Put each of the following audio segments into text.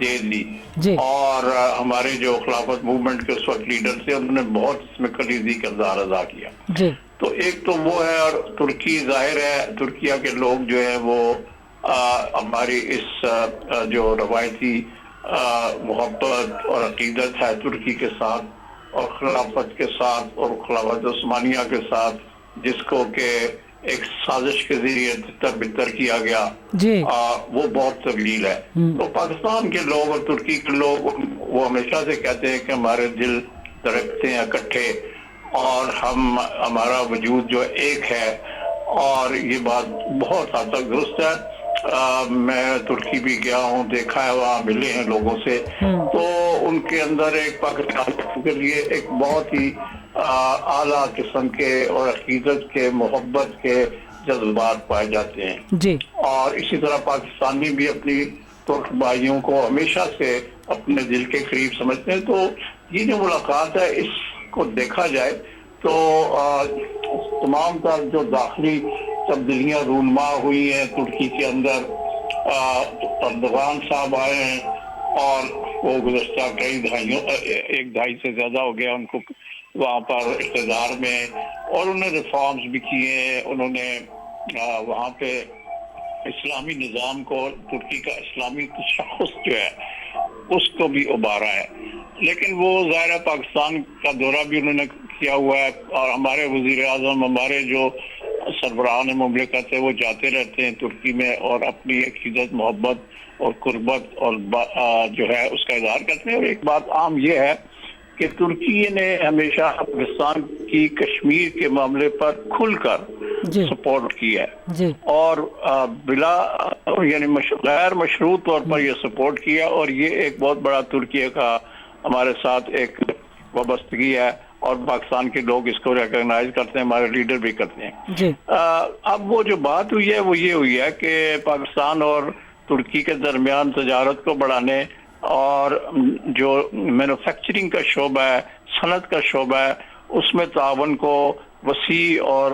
دے دی جی اور ہمارے جو خلافت موومنٹ کے اس وقت لیڈر تھے انہوں نے بہت اس میں کلیدی کردار ادا کیا. جی تو ایک تو وہ ہے, اور ترکی ظاہر ہے ترکیہ کے لوگ جو ہے وہ ہماری اس جو روایتی محبت اور عقیدت ہے ترکی کے ساتھ اور خلافت کے ساتھ اور خلافت عثمانیہ کے ساتھ, جس کو کہ ایک سازش کے ذریعے تر بتر کیا گیا, جی وہ بہت طویل ہے. تو پاکستان کے لوگ اور ترکی کے لوگ وہ ہمیشہ سے کہتے ہیں کہ ہمارے دل دھڑکتے ہیں اکٹھے اور ہمارا وجود جو ایک ہے, اور یہ بات بہت حد تک درست ہے. میں ترکی بھی گیا ہوں, دیکھا ہے, وہاں ملے ہیں لوگوں سے, تو ان کے اندر ایک پاکستان کے لیے ایک بہت ہی اعلیٰ قسم کے اور عقیدت کے محبت کے جذبات پائے جاتے ہیں. جی اور اسی طرح پاکستانی بھی اپنی ترک بھائیوں کو ہمیشہ سے اپنے دل کے قریب سمجھتے ہیں. تو یہ جو ملاقات ہے اس کو دیکھا جائے تو تمام تر جو داخلی تبدیلیاں رونما ہوئی ہیں ترکی کے اندر, اردوغان صاحب آئے ہیں اور وہ گزشتہ کئی دہائیوں, ایک دہائی سے زیادہ ہو گیا ان کو وہاں پر اقتدار میں, اور انہوں نے ریفارمز بھی کیے ہیں. انہوں نے وہاں پہ اسلامی نظام کو, ترکی کا اسلامی تشخص جو ہے اس کو بھی ابھارا ہے. لیکن وہ ظاہر پاکستان کا دورہ بھی انہوں نے کیا ہوا ہے, اور ہمارے وزیر اعظم, ہمارے جو سربراہان مملکت ہے وہ جاتے رہتے ہیں ترکی میں اور اپنی عقیدت محبت اور قربت اور جو ہے اس کا اظہار کرتے ہیں. اور ایک بات عام یہ ہے کہ ترکی نے ہمیشہ پاکستان کی کشمیر کے معاملے پر کھل کر جی سپورٹ کی ہے, جی اور بلا یعنی غیر مشروط طور پر یہ سپورٹ کیا, اور یہ ایک بہت بڑا ترکیہ کا ہمارے ساتھ ایک وابستگی ہے, اور پاکستان کے لوگ اس کو ریکگنائز کرتے ہیں, ہمارے لیڈر بھی کرتے ہیں. جی اب وہ جو بات ہوئی ہے وہ یہ ہوئی ہے کہ پاکستان اور ترکی کے درمیان تجارت کو بڑھانے اور جو مینوفیکچرنگ کا شعبہ ہے, صنعت کا شعبہ ہے, اس میں تعاون کو وسیع اور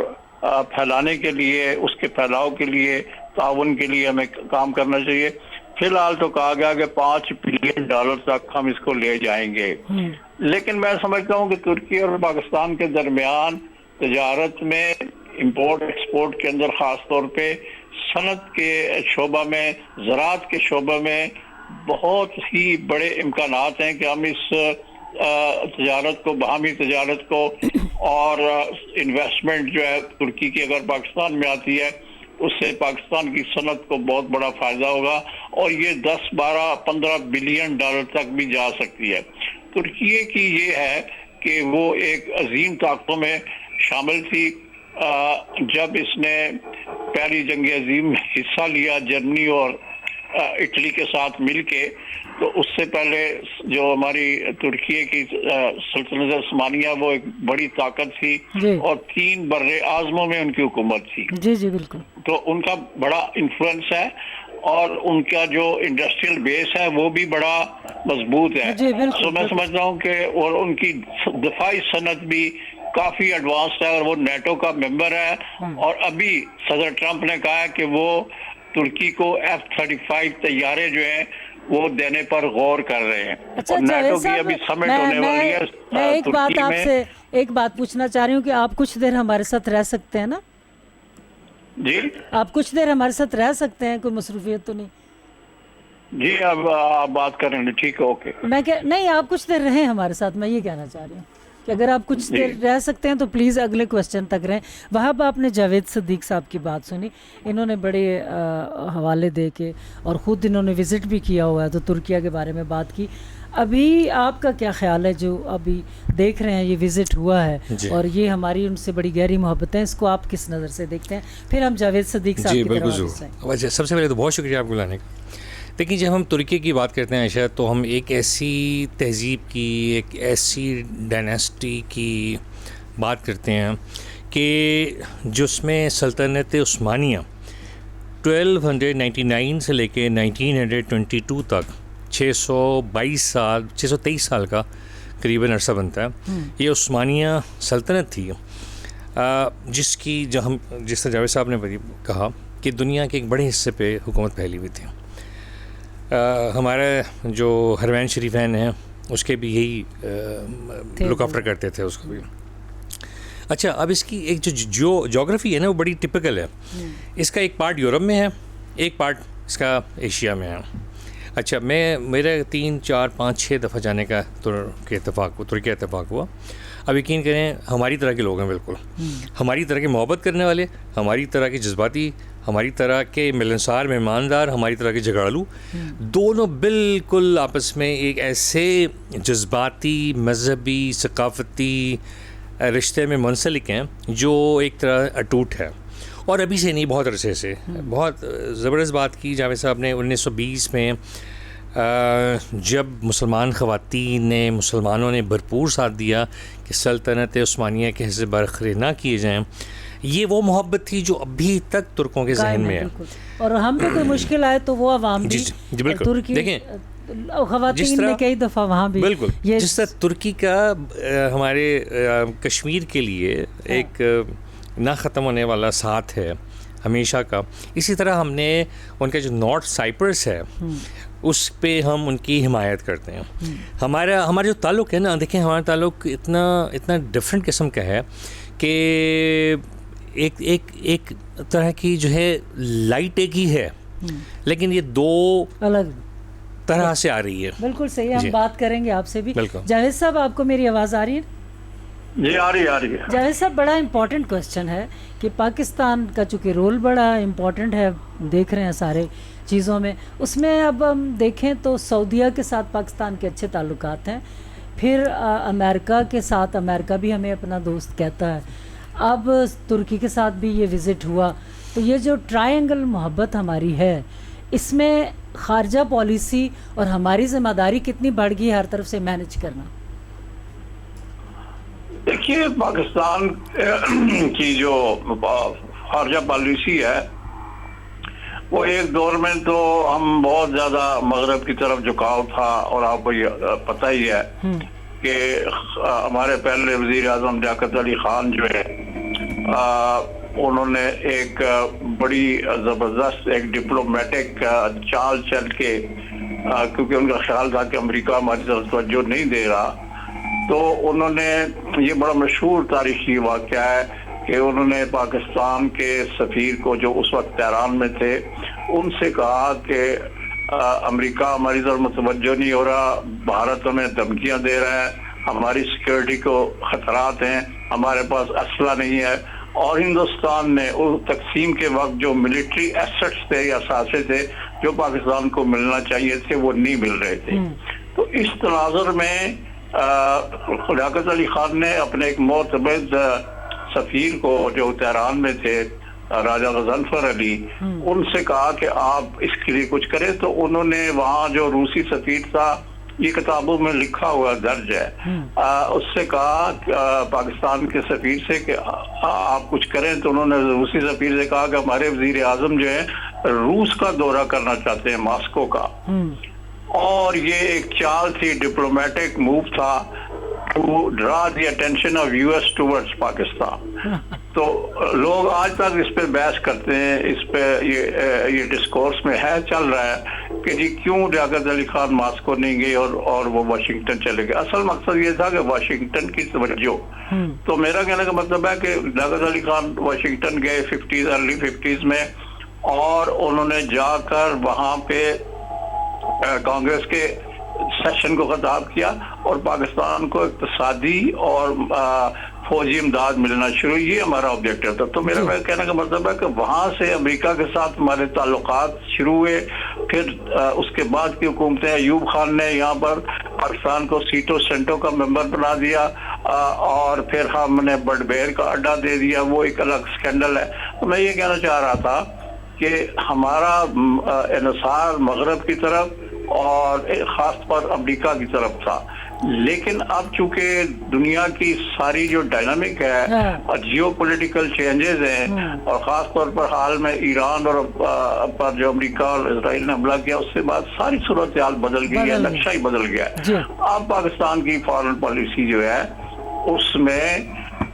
پھیلانے کے لیے, اس کے پھیلاؤ کے لیے, تعاون کے لیے ہمیں کام کرنا چاہیے. فی الحال تو کہا گیا کہ $5 بلین تک ہم اس کو لے جائیں گے, لیکن میں سمجھتا ہوں کہ ترکی اور پاکستان کے درمیان تجارت میں, امپورٹ ایکسپورٹ کے اندر خاص طور پہ صنعت کے شعبہ میں, زراعت کے شعبہ میں بہت ہی بڑے امکانات ہیں کہ ہم اس تجارت کو, باہمی تجارت کو اور انویسٹمنٹ جو ہے ترکی کی اگر پاکستان میں آتی ہے اس سے پاکستان کی صنعت کو بہت بڑا فائدہ ہوگا, اور یہ $10, $12, $15 بلین تک بھی جا سکتی ہے. ترکی کی یہ ہے کہ وہ ایک عظیم طاقتوں میں شامل تھی. جب اس نے پہلی جنگ عظیم میں حصہ لیا جرمنی اور اٹلی کے ساتھ مل کے, تو اس سے پہلے جو ہماری ترکی کی سلطنت عثمانیہ وہ ایک بڑی طاقت تھی, اور 3 بر اعظموں میں ان کی حکومت تھی. جی جی بالکل. تو ان کا بڑا انفلوئنس ہے, اور ان کا جو انڈسٹریل بیس ہے وہ بھی بڑا مضبوط ہے. تو میں سمجھتا ہوں کہ اور ان کی دفاعی صنعت بھی کافی ایڈوانسڈ ہے, اور وہ نیٹو کا ممبر ہے, اور ابھی صدر ٹرمپ نے کہا ہے کہ وہ ترکی کو F-35 طیارے جو ہیں وہ دینے پر غور کر رہے ہیں. اچھا جاوید صاحب, میں ایک بات پوچھنا چاہ رہی ہوں کہ آپ کچھ دیر ہمارے ساتھ رہ سکتے ہیں نا؟ جی آپ کچھ دیر ہمارے ساتھ رہ سکتے ہیں, کوئی مصروفیت تو نہیں؟ جی اب آپ بات کریں گے, ٹھیک ہے, اوکے. نہیں, آپ کچھ دیر رہیں ہمارے ساتھ, میں یہ کہنا چاہ رہی ہوں کہ اگر آپ کچھ دیر رہ سکتے ہیں تو پلیز اگلے کوسچن تک رہیں. وہاں پہ آپ نے جاوید صدیق صاحب کی بات سنی, انہوں نے بڑے حوالے دے کے, اور خود انہوں نے وزٹ بھی کیا ہوا ہے, تو ترکیہ کے بارے میں بات کی. ابھی آپ کا کیا خیال ہے, جو ابھی دیکھ رہے ہیں یہ وزٹ ہوا ہے اور یہ ہماری ان سے بڑی گہری محبت ہے, اس کو آپ کس نظر سے دیکھتے ہیں؟ پھر ہم جاوید صدیق صاحب کی طرف آئیں. سب سے پہلے تو بہت شکریہ آپ کو لانے کا. دیکھیں, جب ہم ترکی کی بات کرتے ہیں عائشہ, تو ہم ایک ایسی تہذیب کی, ایک ایسی ڈائناسٹی کی بات کرتے ہیں کہ جس میں سلطنت عثمانیہ 1299 سے لے کے 1922 تک 623 سال کا قریباً عرصہ بنتا ہے. یہ عثمانیہ سلطنت تھی جس کی جس طرح جاوید صاحب نے کہا کہ دنیا کے ایک بڑے حصے پہ حکومت پھیلی ہوئی تھی. ہمارا جو حرمین شریفین ہیں اس کے بھی یہی لک آفٹر کرتے تھے اس کو بھی. اچھا اب اس کی ایک جو جغرافی ہے نا وہ بڑی ٹپکل ہے. اس کا ایک پارٹ یورپ میں ہے, ایک پارٹ اس کا ایشیا میں ہے. اچھا میرا 3 4 5 6 دفعہ جانے کا ترکیہ اتفاق ہوا. اب یقین کریں ہماری طرح کے لوگ ہیں, بالکل ہماری طرح کے محبت کرنے والے, ہماری طرح کے جذباتی, ہماری طرح کے ملنسار مہماندار, ہماری طرح کے جھگڑالو, دونوں بالکل آپس میں ایک ایسے جذباتی, مذہبی, ثقافتی رشتے میں منسلک ہیں جو ایک طرح اٹوٹ ہے. اور ابھی سے نہیں, بہت عرصے سے. بہت زبردست بات کی جاوید صاحب نے 1920 میں, جب مسلمان خواتین نے, مسلمانوں نے بھرپور ساتھ دیا کہ سلطنت عثمانیہ کے حصے برقرار نہ کیے جائیں. یہ وہ محبت تھی جو ابھی تک ترکوں کے ذہن میں ہے. اور ہم پہ کوئی مشکل آئے تو وہ عوام بھی جی بالکل دیکھیں خواتین نے کئی دفعہ وہاں بھی بالکل جس طرح ترکی کا ہمارے کشمیر کے لیے ایک نہ ختم ہونے والا ساتھ ہے ہمیشہ کا, اسی طرح ہم نے ان کا جو نارتھ سائپرس ہے اس پہ ہم ان کی حمایت کرتے ہیں. ہمارا جو تعلق ہے نا, دیکھیں ہمارا تعلق اتنا ڈفرینٹ قسم کا ہے کہ ایک طرح کی جو ہے لائٹ ایک ہی ہے, لیکن یہ دو الگ طرح سے آ رہی ہے. بالکل صحیح, ہم بات کریں گے آپ سے بھی. جاوید صاحب آپ کو میری آواز آ رہی ہے؟ جی آ رہی ہے. جاوید صاحب بڑا امپورٹنٹ کوسچن ہے کہ پاکستان کا چونکہ رول بڑا امپورٹنٹ ہے, دیکھ رہے ہیں سارے چیزوں میں, اس میں اب ہم دیکھیں تو سعودیہ کے ساتھ پاکستان کے اچھے تعلقات ہیں, پھر امریکہ کے ساتھ, امریکہ بھی ہمیں اپنا دوست کہتا ہے, اب ترکی کے ساتھ بھی یہ وزٹ ہوا. تو یہ جو ٹرائنگل محبت ہماری ہے, اس میں خارجہ پالیسی اور ہماری ذمہ داری کتنی بڑھ گئی ہر طرف سے مینج کرنا؟ دیکھیے پاکستان کی جو خارجہ پالیسی ہے وہ ایک دور میں تو ہم بہت زیادہ مغرب کی طرف جھکاؤ تھا, اور آپ کو یہ پتہ ہی ہے کہ ہمارے پہلے وزیر اعظم لیاقت علی خان جو ہے انہوں نے ایک بڑی زبردست ایک ڈپلومیٹک چال چل کے, کیونکہ ان کا خیال تھا کہ امریکہ ہماری طرف توجہ نہیں دے رہا, تو انہوں نے, یہ بڑا مشہور تاریخی واقعہ ہے کہ انہوں نے پاکستان کے سفیر کو جو اس وقت تہران میں تھے ان سے کہا کہ امریکہ ہماری طرف متوجہ نہیں ہو رہا, بھارت ہمیں دھمکیاں دے رہا ہے, ہماری سیکورٹی کو خطرات ہیں, ہمارے پاس اسلحہ نہیں ہے, اور ہندوستان نے اس تقسیم کے وقت جو ملٹری ایسٹس تھے یا اثاثے تھے جو پاکستان کو ملنا چاہیے تھے وہ نہیں مل رہے تھے. تو اس تناظر میں لیاقت علی خان نے اپنے ایک معتمد سفیر کو جو تہران میں تھے, راجہ غضنفر علی, ان سے کہا کہ آپ اس کے لیے کچھ کریں. تو انہوں نے وہاں جو روسی سفیر تھا, یہ کتابوں میں لکھا ہوا درج ہے, اس سے کہا پاکستان کے سفیر سے کہ آپ کچھ کریں. تو انہوں نے روسی سفیر سے کہا کہ ہمارے وزیر اعظم جو ہے روس کا دورہ کرنا چاہتے ہیں, ماسکو کا, اور یہ ایک چال تھی, ڈپلومیٹک موو تھا to draw the attention of U S towards Pakistan. تو لوگ آج تک اس پہ بحث کرتے ہیں, اس پہ یہ ڈسکورس میں ہے, چل رہا ہے کہ جی کیوں لیاقت علی خان ماسکو نہیں گئے اور وہ واشنگٹن چلے گئے. اصل مقصد یہ تھا کہ واشنگٹن کی توجہ, تو میرا کہنے کا مطلب ہے کہ لیاقت علی خان واشنگٹن گئے 50s ارلی 50s میں, اور انہوں نے جا کر وہاں پہ کانگریس کے سیشن کو خطاب کیا اور پاکستان کو اقتصادی اور فوجی امداد ملنا شروع, یہ ہمارا آبجیکٹو تھا. تو میرا کہنے کا مطلب ہے کہ وہاں سے امریکہ کے ساتھ ہمارے تعلقات شروع ہوئے. پھر اس کے بعد کی حکومتیں, ایوب خان نے یہاں پر پاکستان کو سیٹو سینٹو کا ممبر بنا دیا, اور پھر ہم نے بڈبیر کا اڈا دے دیا, وہ ایک الگ سکینڈل ہے. تو میں یہ کہنا چاہ رہا تھا کہ ہمارا انحصار مغرب کی طرف اور خاص طور امریکہ کی طرف تھا, لیکن اب چونکہ دنیا کی ساری جو ڈائنامک ہے اور جیو پولیٹیکل چینجز ہیں, اور خاص طور پر حال میں ایران اور پر جو امریکہ اور اسرائیل نے حملہ کیا, اس سے بعد ساری صورتحال بدل گئی ہے, نقشہ ہی بدل گیا ہے. اب پاکستان کی فارن پالیسی جو ہے اس میں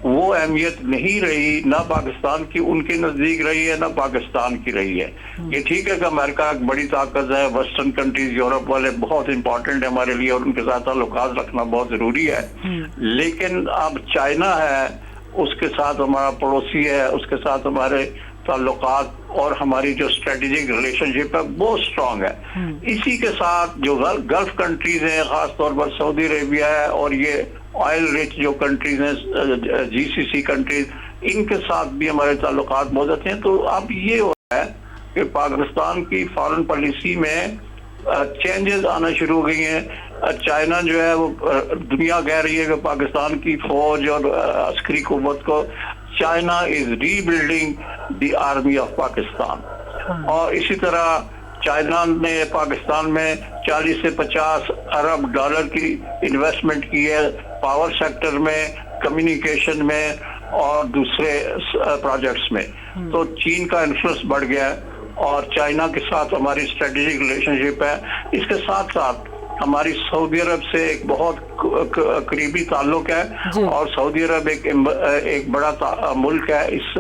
وہ اہمیت نہیں رہی، نہ پاکستان کی ان کے نزدیک رہی ہے نہ پاکستان کی رہی ہے. یہ ٹھیک ہے کہ امریکہ ایک بڑی طاقت ہے، ویسٹرن کنٹریز یورپ والے بہت امپورٹنٹ ہے ہمارے لیے اور ان کے ساتھ تعلقات رکھنا بہت ضروری ہے، لیکن اب چائنا ہے، اس کے ساتھ ہمارا پڑوسی ہے، اس کے ساتھ ہمارے تعلقات اور ہماری جو اسٹریٹجک ریلیشن شپ ہے بہت اسٹرانگ ہے. اسی کے ساتھ جو گلف کنٹریز ہیں، خاص طور پر سعودی عربیہ ہے اور یہ آئل رچ جو کنٹریز ہیں جی سی سی کنٹریز، ان کے ساتھ بھی ہمارے تعلقات بہت اچھے ہیں. تو اب یہ ہو رہا ہے کہ پاکستان کی فارن پالیسی میں چینجز آنا شروع ہو گئی ہیں. چائنا جو ہے وہ دنیا کہہ رہی ہے کہ پاکستان کی فوج اور عسکری قوت کو China is rebuilding the army of Pakistan. اور اسی طرح چائنا نے پاکستان میں 40 سے 50 ارب ڈالر کی انویسٹمنٹ کی ہے پاور سیکٹر میں، کمیونیکیشن میں اور دوسرے پروجیکٹس میں. تو چین کا انفلوئنس بڑھ گیا ہے اور چائنا کے ساتھ ہماری اسٹریٹجک ریلیشن شپ ہے. اس کے ساتھ ساتھ ہماری سعودی عرب سے ایک بہت قریبی تعلق ہے اور سعودی عرب ایک بڑا ملک ہے اس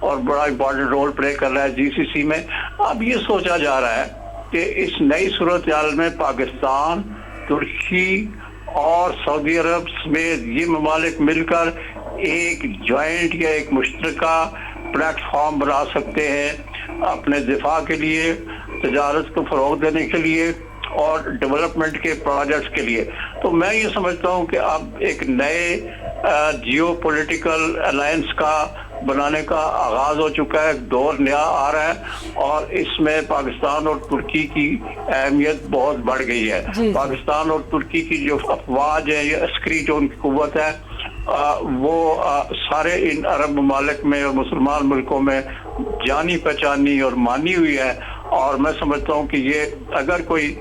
اور بڑا امپورٹنٹ رول پلے کر رہا ہے جی سی سی میں. اب یہ سوچا جا رہا ہے کہ اس نئی صورتحال میں پاکستان، ترکی اور سعودی عرب سمیت یہ ممالک مل کر ایک جوائنٹ یا ایک مشترکہ پلیٹ فارم بنا سکتے ہیں اپنے دفاع کے لیے، تجارت کو فروغ دینے کے لیے اور ڈیولپمنٹ کے پروجیکٹس کے لیے. تو میں یہ سمجھتا ہوں کہ اب ایک نئے جیو پولیٹیکل الائنس کا بنانے کا آغاز ہو چکا ہے، ایک دور نیا آ رہا ہے اور اس میں پاکستان اور ترکی کی اہمیت بہت بڑھ گئی ہے. پاکستان اور ترکی کی جو افواج ہے یا عسکری جو ان کی قوت ہے وہ سارے ان عرب ممالک میں اور مسلمان ملکوں میں جانی پہچانی اور مانی ہوئی ہے. اور میں سمجھتا ہوں کہ یہ اگر کوئی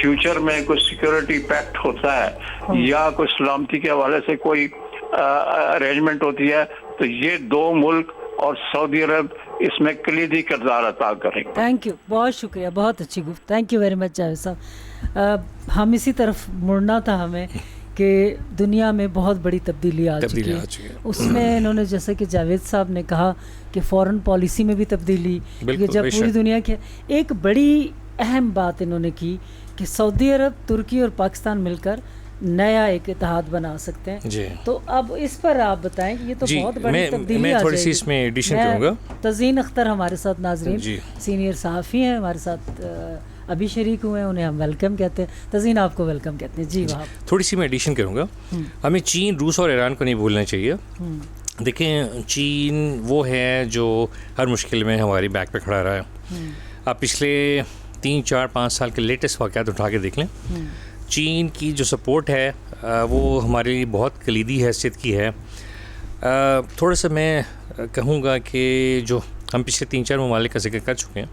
فیوچر میں کوئی سیکیورٹی پیکٹ ہوتا ہے یا کوئی سلامتی کے حوالے سے کوئی ارینجمنٹ ہوتی ہے تو یہ دو ملک اور سعودی عرب اس میں کلیدی کردار ادا کریں گے. تھینک یو، بہت شکریہ، بہت اچھی گفتگو. Thank you very much Javed صاحب. ہم اسی طرف مڑنا تھا ہمیں کہ دنیا میں بہت بڑی تبدیلی آ چکی ہے. اس میں انہوں نے جیسا کہ جاوید صاحب نے کہا کہ فورن پالیسی میں بھی تبدیلی، کہ جب پوری دنیا کے ایک بڑی اہم بات انہوں نے کی کہ سعودی عرب، ترکی اور پاکستان مل کر نیا ایک اتحاد بنا سکتے ہیں. جی. تو اب اس پر آپ بتائیں کہ یہ تو بہت بڑی تبدیلی میں تھوڑی سی اس میں ایڈیشن کروں گا. تزین اختر ہمارے ساتھ ناظرین سینئر صحافی ہیں، ہمارے ساتھ ابھی شریک ہوئے ہیں، انہیں ہم ویلکم کہتے ہیں. تزین آپ کو ویلکم کہتے ہیں. جی وہاں تھوڑی سی میں ایڈیشن کروں گا. ہمیں چین، روس اور ایران کو نہیں بھولنا چاہیے. دیکھیں چین وہ ہے جو ہر مشکل میں ہماری بیک پہ کھڑا رہا ہے. آپ پچھلے 3 4 5 سال کے لیٹسٹ واقعات اٹھا کے دیکھ لیں. چین کی جو سپورٹ ہے وہ ہمارے لیے بہت کلیدی حیثیت کی ہے. تھوڑا سا میں کہوں گا کہ جو ہم پچھلے 3 4 ممالک کا ذکر کر چکے ہیں،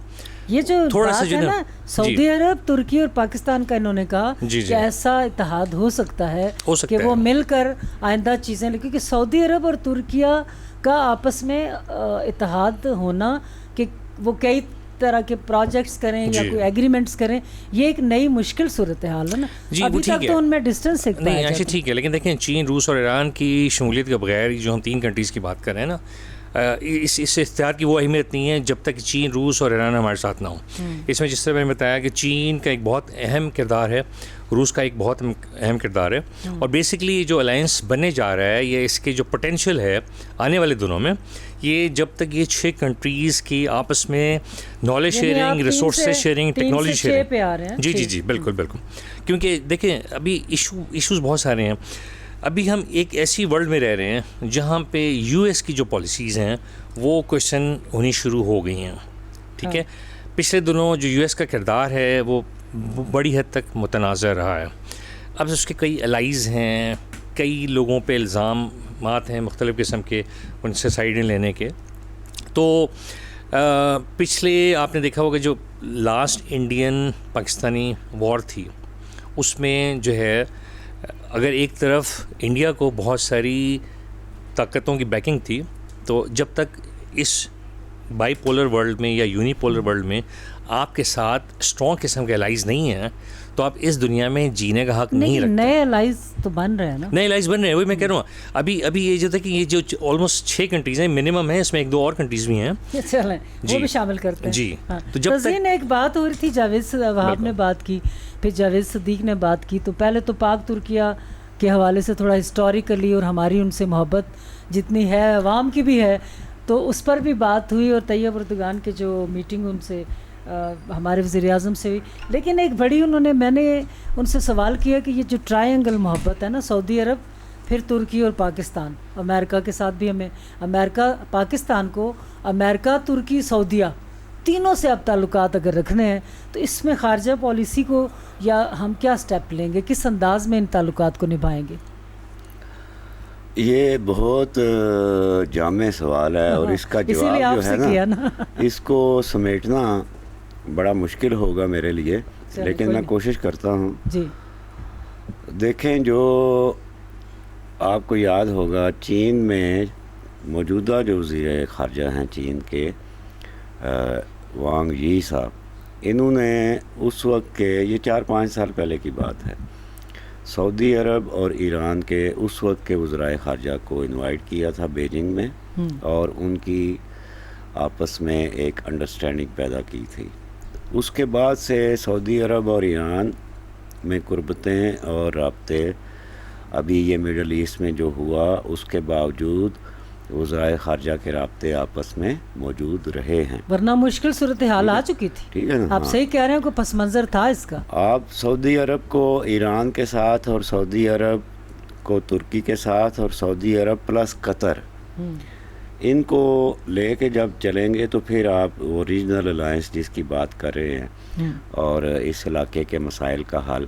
یہ جو بات ہے نا سعودی عرب، ترکی اور پاکستان کا، انہوں نے کہا کہ ایسا اتحاد ہو سکتا ہے کہ وہ مل کر آئندہ چیزیں، کیونکہ سعودی عرب اور ترکیہ کا آپس میں اتحاد ہونا کہ وہ کئی طرح کے پروجیکٹس کریں یا کوئی ایگریمنٹس کریں، یہ ایک نئی مشکل صورتحال ہے نا. ابھی تک تو ان میں ڈسٹینس نہیں ایسے ٹھیک ہے، لیکن دیکھیں چین، روس اور ایران کی شمولیت کے بغیر جو ہم 3 کنٹریز کی بات کر رہے ہیں نا، اس اتحاد کی وہ اہمیت نہیں ہے جب تک چین، روس اور ایران ہمارے ساتھ نہ ہوں. اس میں جس طرح میں نے بتایا کہ چین کا ایک بہت اہم کردار ہے، روس کا ایک بہت اہم کردار ہے، اور بیسکلی جو الائنس بننے جا رہا ہے، یہ اس کے جو پوٹینشیل ہے آنے والے دنوں میں، یہ جب تک یہ 6 کنٹریز کی آپس میں knowledge sharing, resources sharing, technology sharing, جی بالکل بالکل. کیونکہ دیکھیں ابھی ایشوز بہت سارے ہیں. ابھی ہم ایک ایسی ورلڈ میں رہ رہے ہیں جہاں پہ یو ایس کی جو پالیسیز ہیں وہ کویشچن ہونی شروع ہو گئی ہیں. ٹھیک ہے، پچھلے دنوں جو یو ایس کا کردار ہے وہ بڑی حد تک متنازع رہا ہے. اب اس کے کئی الائز ہیں، کئی لوگوں پہ الزامات ہیں مختلف قسم کے ان سے سائڈیں لینے کے. تو پچھلے آپ نے دیکھا ہوگا جو لاسٹ انڈین پاکستانی وار تھی، اس میں جو ہے اگر ایک طرف انڈیا کو بہت ساری طاقتوں کی بیکنگ تھی، تو جب تک اس بائی پولر ورلڈ میں یا یونی پولر ورلڈ میں آپ کے ساتھ اسٹرانگ قسم کے الائز نہیں ہیں تو آپ اس دنیا میں جینے کا حق نہیں رکھتے. نئے الائز تو بن رہے ہیں نا, نئے الائز بن رہے ہیں, وہی میں کہہ رہا ہوں. ابھی یہ جو تھا کہ یہ جو آلموسٹ 6 کنٹریز ہیں منیمم ہیں, اس میں 1-2 اور کنٹریز بھی ہیں, چلیں وہ بھی شامل کرتے ہیں. جی تو جب تک ایک بات ہو رہی تھی, جاوید وہاب نے بات کی, پھر جاوید صدیق نے بات کی, تو پہلے تو پاک ترکیہ کے حوالے سے تھوڑا ہسٹوریکلی اور ہماری ان سے محبت جتنی ہے عوام کی بھی ہے تو اس پر بھی بات ہوئی, اور طیب اردگان کے جو میٹنگ ان سے ہمارے وزیر اعظم سے ہوئی. لیکن ایک بڑی میں نے ان سے سوال کیا کہ یہ جو ٹرائنگل محبت ہے نا, سعودی عرب, پھر ترکی اور پاکستان, امریکہ کے ساتھ بھی ہمیں, امریکہ پاکستان کو, امریکہ ترکی سعودیہ تینوں سے اب تعلقات اگر رکھنے ہیں تو اس میں خارجہ پالیسی کو یا ہم کیا سٹیپ لیں گے, کس انداز میں ان تعلقات کو نبھائیں گے؟ یہ بہت جامع سوال ہے اور اس کا جواب جو ہے نا اس کو سمیٹنا بڑا مشکل ہوگا میرے لیے, لیکن میں کوشش کرتا ہوں. جی دیکھیں, جو آپ کو یاد ہوگا چین میں موجودہ جو وزیر خارجہ ہیں چین کے وانگ یی صاحب, انہوں نے اس وقت کے, یہ 4-5 سال پہلے کی بات ہے, سعودی عرب اور ایران کے اس وقت کے وزرائے خارجہ کو انوائٹ کیا تھا بیجنگ میں, اور ان کی آپس میں ایک انڈرسٹینڈنگ پیدا کی تھی. اس کے بعد سے سعودی عرب اور ایران میں قربتیں اور رابطے, ابھی یہ مڈل ایسٹ میں جو ہوا اس کے باوجود وزرائے خارجہ کے رابطے آپس میں موجود رہے ہیں, ورنہ مشکل صورتحال آ چکی تھی. ٹھیک ہے نا, آپ صحیح کہہ رہے ہیں, کوئی پس منظر تھا اس کا. آپ سعودی عرب کو ایران کے ساتھ اور سعودی عرب کو ترکی کے ساتھ اور سعودی عرب پلس قطر, ان کو لے کے جب چلیں گے تو پھر آپ وہ ریجنل الائنس جس کی بات کر رہے ہیں اور اس علاقے کے مسائل کا حل,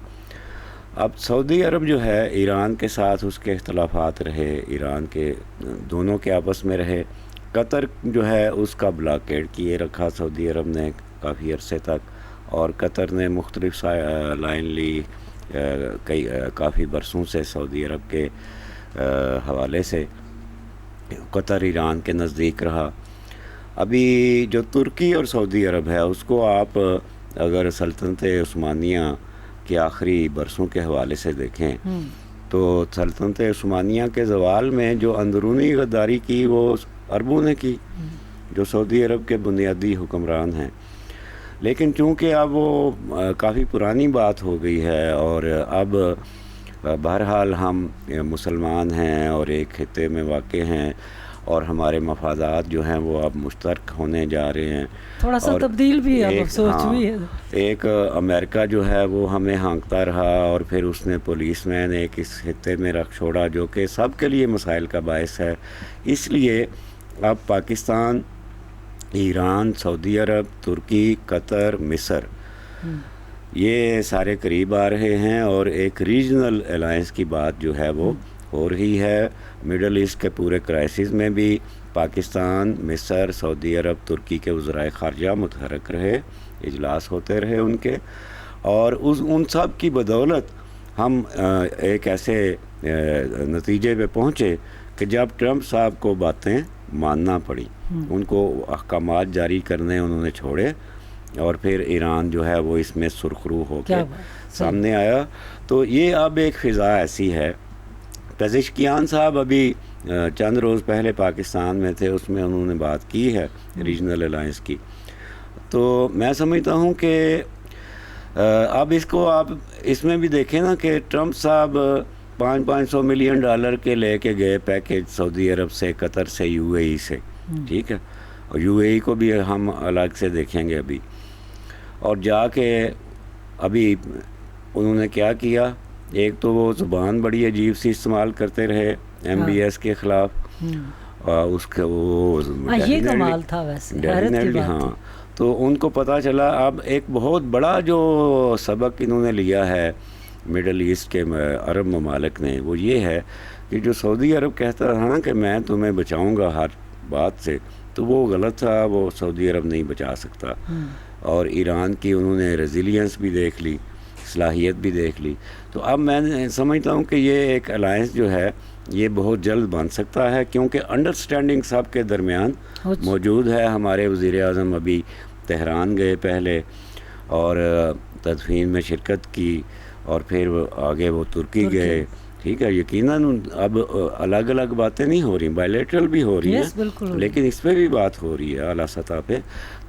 اب سعودی عرب جو ہے ایران کے ساتھ اس کے اختلافات رہے, ایران کے دونوں کے آپس میں رہے. قطر جو ہے اس کا بلاکیڈ کیے رکھا سعودی عرب نے کافی عرصے تک, اور قطر نے مختلف لائن لی کافی برسوں سے سعودی عرب کے حوالے سے. قطر ایران کے نزدیک رہا. ابھی جو ترکی اور سعودی عرب ہے اس کو آپ اگر سلطنت عثمانیہ کے آخری برسوں کے حوالے سے دیکھیں تو سلطنت عثمانیہ کے زوال میں جو اندرونی غداری کی وہ عربوں نے کی, جو سعودی عرب کے بنیادی حکمران ہیں. لیکن چونکہ اب وہ کافی پرانی بات ہو گئی ہے اور اب بہرحال ہم مسلمان ہیں اور ایک خطے میں واقع ہیں اور ہمارے مفادات جو ہیں وہ اب مشترک ہونے جا رہے ہیں, تھوڑا سا تبدیل بھی ہے, سوچ بھی ہے. ایک امریکہ جو ہے وہ ہمیں ہانکتا رہا اور پھر اس نے پولیس مین ایک اس خطے میں رکھ چھوڑا جو کہ سب کے لیے مسائل کا باعث ہے. اس لیے اب پاکستان, ایران, سعودی عرب, ترکی, قطر, مصر یہ سارے قریب آ رہے ہیں اور ایک ریجنل الائنس کی بات جو ہے وہ ہو رہی ہے. مڈل ایسٹ کے پورے کرائسس میں بھی پاکستان, مصر, سعودی عرب, ترکی کے وزرائے خارجہ متحرک رہے, اجلاس ہوتے رہے ان کے, اور ان سب کی بدولت ہم ایک ایسے نتیجے پہ پہنچے کہ جب ٹرمپ صاحب کو باتیں ماننا پڑی, ان کو احکامات جاری کرنے انہوں نے چھوڑے, اور پھر ایران جو ہے وہ اس میں سرخرو ہو کے سامنے آیا. تو یہ اب ایک فضا ایسی ہے. پزشکیان صاحب ابھی چند روز پہلے پاکستان میں تھے, اس میں انہوں نے بات کی ہے ریجنل الائنس کی. تو میں سمجھتا ہوں کہ اب اس کو آپ اس میں بھی دیکھیں نا کہ ٹرمپ صاحب $500 ملین کے لے کے گئے پیکیج سعودی عرب سے, قطر سے, یو اے ای سے, ٹھیک ہے, اور یو اے ای کو بھی ہم الگ سے دیکھیں گے ابھی. اور جا کے ابھی انہوں نے کیا کیا, ایک تو وہ زبان بڑی عجیب سی استعمال کرتے رہے ایم بی ایس کے خلاف, اس کے وہ یہ کمال تھا ویسے. ہاں, تو ان کو پتہ چلا اب ایک بہت بڑا جو سبق انہوں نے لیا ہے مڈل ایسٹ کے عرب ممالک نے, وہ یہ ہے کہ جو سعودی عرب کہتا تھا نا کہ میں تمہیں بچاؤں گا ہر بات سے, تو وہ غلط تھا, وہ سعودی عرب نہیں بچا سکتا. اور ایران کی انہوں نے ریزیلینس بھی دیکھ لی, صلاحیت بھی دیکھ لی. تو اب میں سمجھتا ہوں کہ یہ ایک الائنس جو ہے یہ بہت جلد بن سکتا ہے، کیونکہ انڈرسٹینڈنگ سب کے درمیان موجود ہے. ہمارے وزیر اعظم ابھی تہران گئے پہلے اور تدفین میں شرکت کی، اور پھر آگے وہ ترکی گئے. ٹھیک ہے، یقیناً اب الگ الگ باتیں نہیں ہو رہی، بائیلیٹرل بھی ہو رہی ہیں، لیکن اس پہ بھی بات ہو رہی ہے اعلیٰ سطح پہ.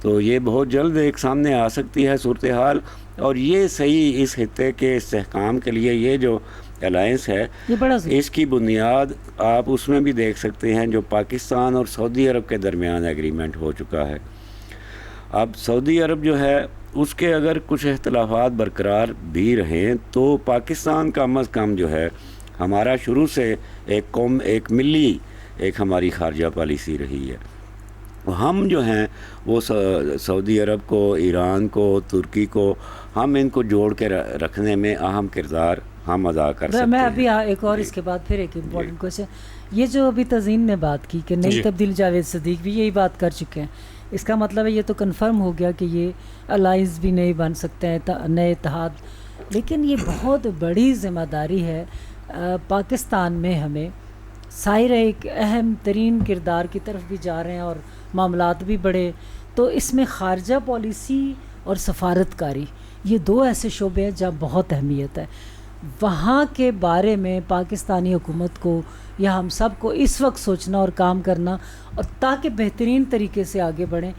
تو یہ بہت جلد ایک سامنے آ سکتی ہے صورتحال، اور یہ صحیح اس خطے کے استحکام کے لیے یہ جو الائنس ہے اس کی بنیاد آپ اس میں بھی دیکھ سکتے ہیں جو پاکستان اور سعودی عرب کے درمیان ایگریمنٹ ہو چکا ہے. اب سعودی عرب جو ہے اس کے اگر کچھ اختلافات برقرار بھی رہیں تو پاکستان کم از کم جو ہے ہمارا شروع سے ایک ملی ایک ہماری خارجہ پالیسی رہی ہے. ہم جو ہیں وہ سعودی عرب کو، ایران کو، ترکی کو، ہم ان کو جوڑ کے رکھنے میں اہم کردار ہم ادا کر سکتے ہیں. میں ابھی ایک اور اس کے بعد پھر ایک امپورٹنٹ کوشچن، یہ جو ابھی تزین نے بات کی کہ نئی تبدیل، جاوید صدیق بھی یہی بات کر چکے ہیں، اس کا مطلب ہے یہ تو کنفرم ہو گیا کہ یہ الائنس بھی نہیں بن سکتے ہیں، نئے اتحاد. لیکن یہ بہت بڑی ذمہ داری ہے پاکستان میں، ہمیں ظاہر ہے ایک اہم ترین کردار کی طرف بھی جا رہے ہیں اور معاملات بھی بڑے، تو اس میں خارجہ پالیسی اور سفارتکاری یہ دو ایسے شعبے ہیں جہاں بہت اہمیت ہے. وہاں کے بارے میں پاکستانی حکومت کو یا ہم سب کو اس وقت سوچنا اور کام کرنا، اور تاکہ بہترین طریقے سے آگے بڑھیں،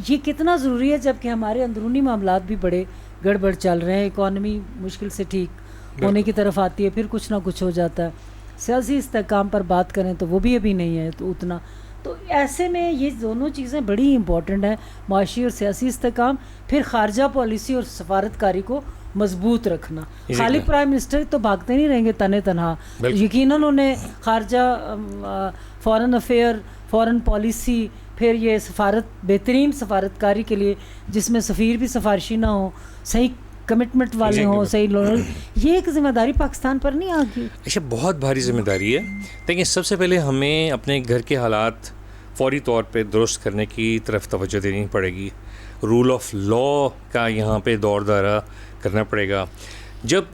یہ کتنا ضروری ہے جب کہ ہمارے اندرونی معاملات بھی بڑے گڑبڑ چل رہے ہیں. اکانومی مشکل سے ٹھیک ہونے کی طرف آتی ہے، پھر کچھ نہ کچھ ہو جاتا ہے. سیاسی استحکام پر بات کریں تو وہ بھی ابھی نہیں ہے تو اتنا. تو ایسے میں یہ دونوں چیزیں بڑی امپورٹنٹ ہیں، معاشی اور سیاسی استحکام، پھر خارجہ پالیسی اور سفارتکاری کو مضبوط رکھنا. خالی پرائم منسٹر تو بھاگتے نہیں رہیں گے تنے تنہا، یقیناً انہیں خارجہ، فارن افیئر، فارن پالیسی، پھر یہ سفارت، بہترین سفارتکاری کے لیے جس میں سفیر بھی سفارشی نہ ہو، صحیح کمٹمنٹ والے ہوں، صحیح لوگ، یہ ایک ذمہ داری پاکستان پر نہیں آ گئی؟ اچھا، بہت بھاری ذمہ داری ہے. دیکھیں، سب سے پہلے ہمیں اپنے گھر کے حالات فوری طور پہ درست کرنے کی طرف توجہ دینی پڑے گی. رول آف لا کا یہاں پہ دور دورہ کرنا پڑے گا. جب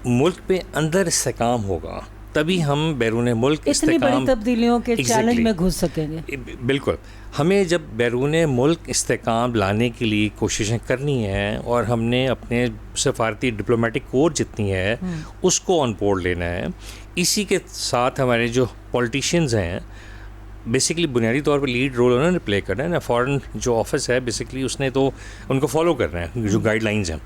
ملک پہ اندر استحکام ہوگا تبھی ہم بیرون ملک اتنی بڑی تبدیلیوں کے چیلنج میں گھس سکیں گے. بالکل. ہمیں جب بیرون ملک استحکام لانے کے لیے کوششیں کرنی ہیں اور ہم نے اپنے سفارتی ڈپلومیٹک کور جتنی ہے اس کو آن بورڈ لینا ہے. اسی کے ساتھ ہمارے جو پولیٹیشینز ہیں بیسکلی بنیادی طور پہ لیڈ رول انہوں نے پلے کرنا ہے نا. فارن جو آفس ہے بیسکلی اس نے تو ان کو فالو کرنا ہے جو گائیڈ لائنز ہیں.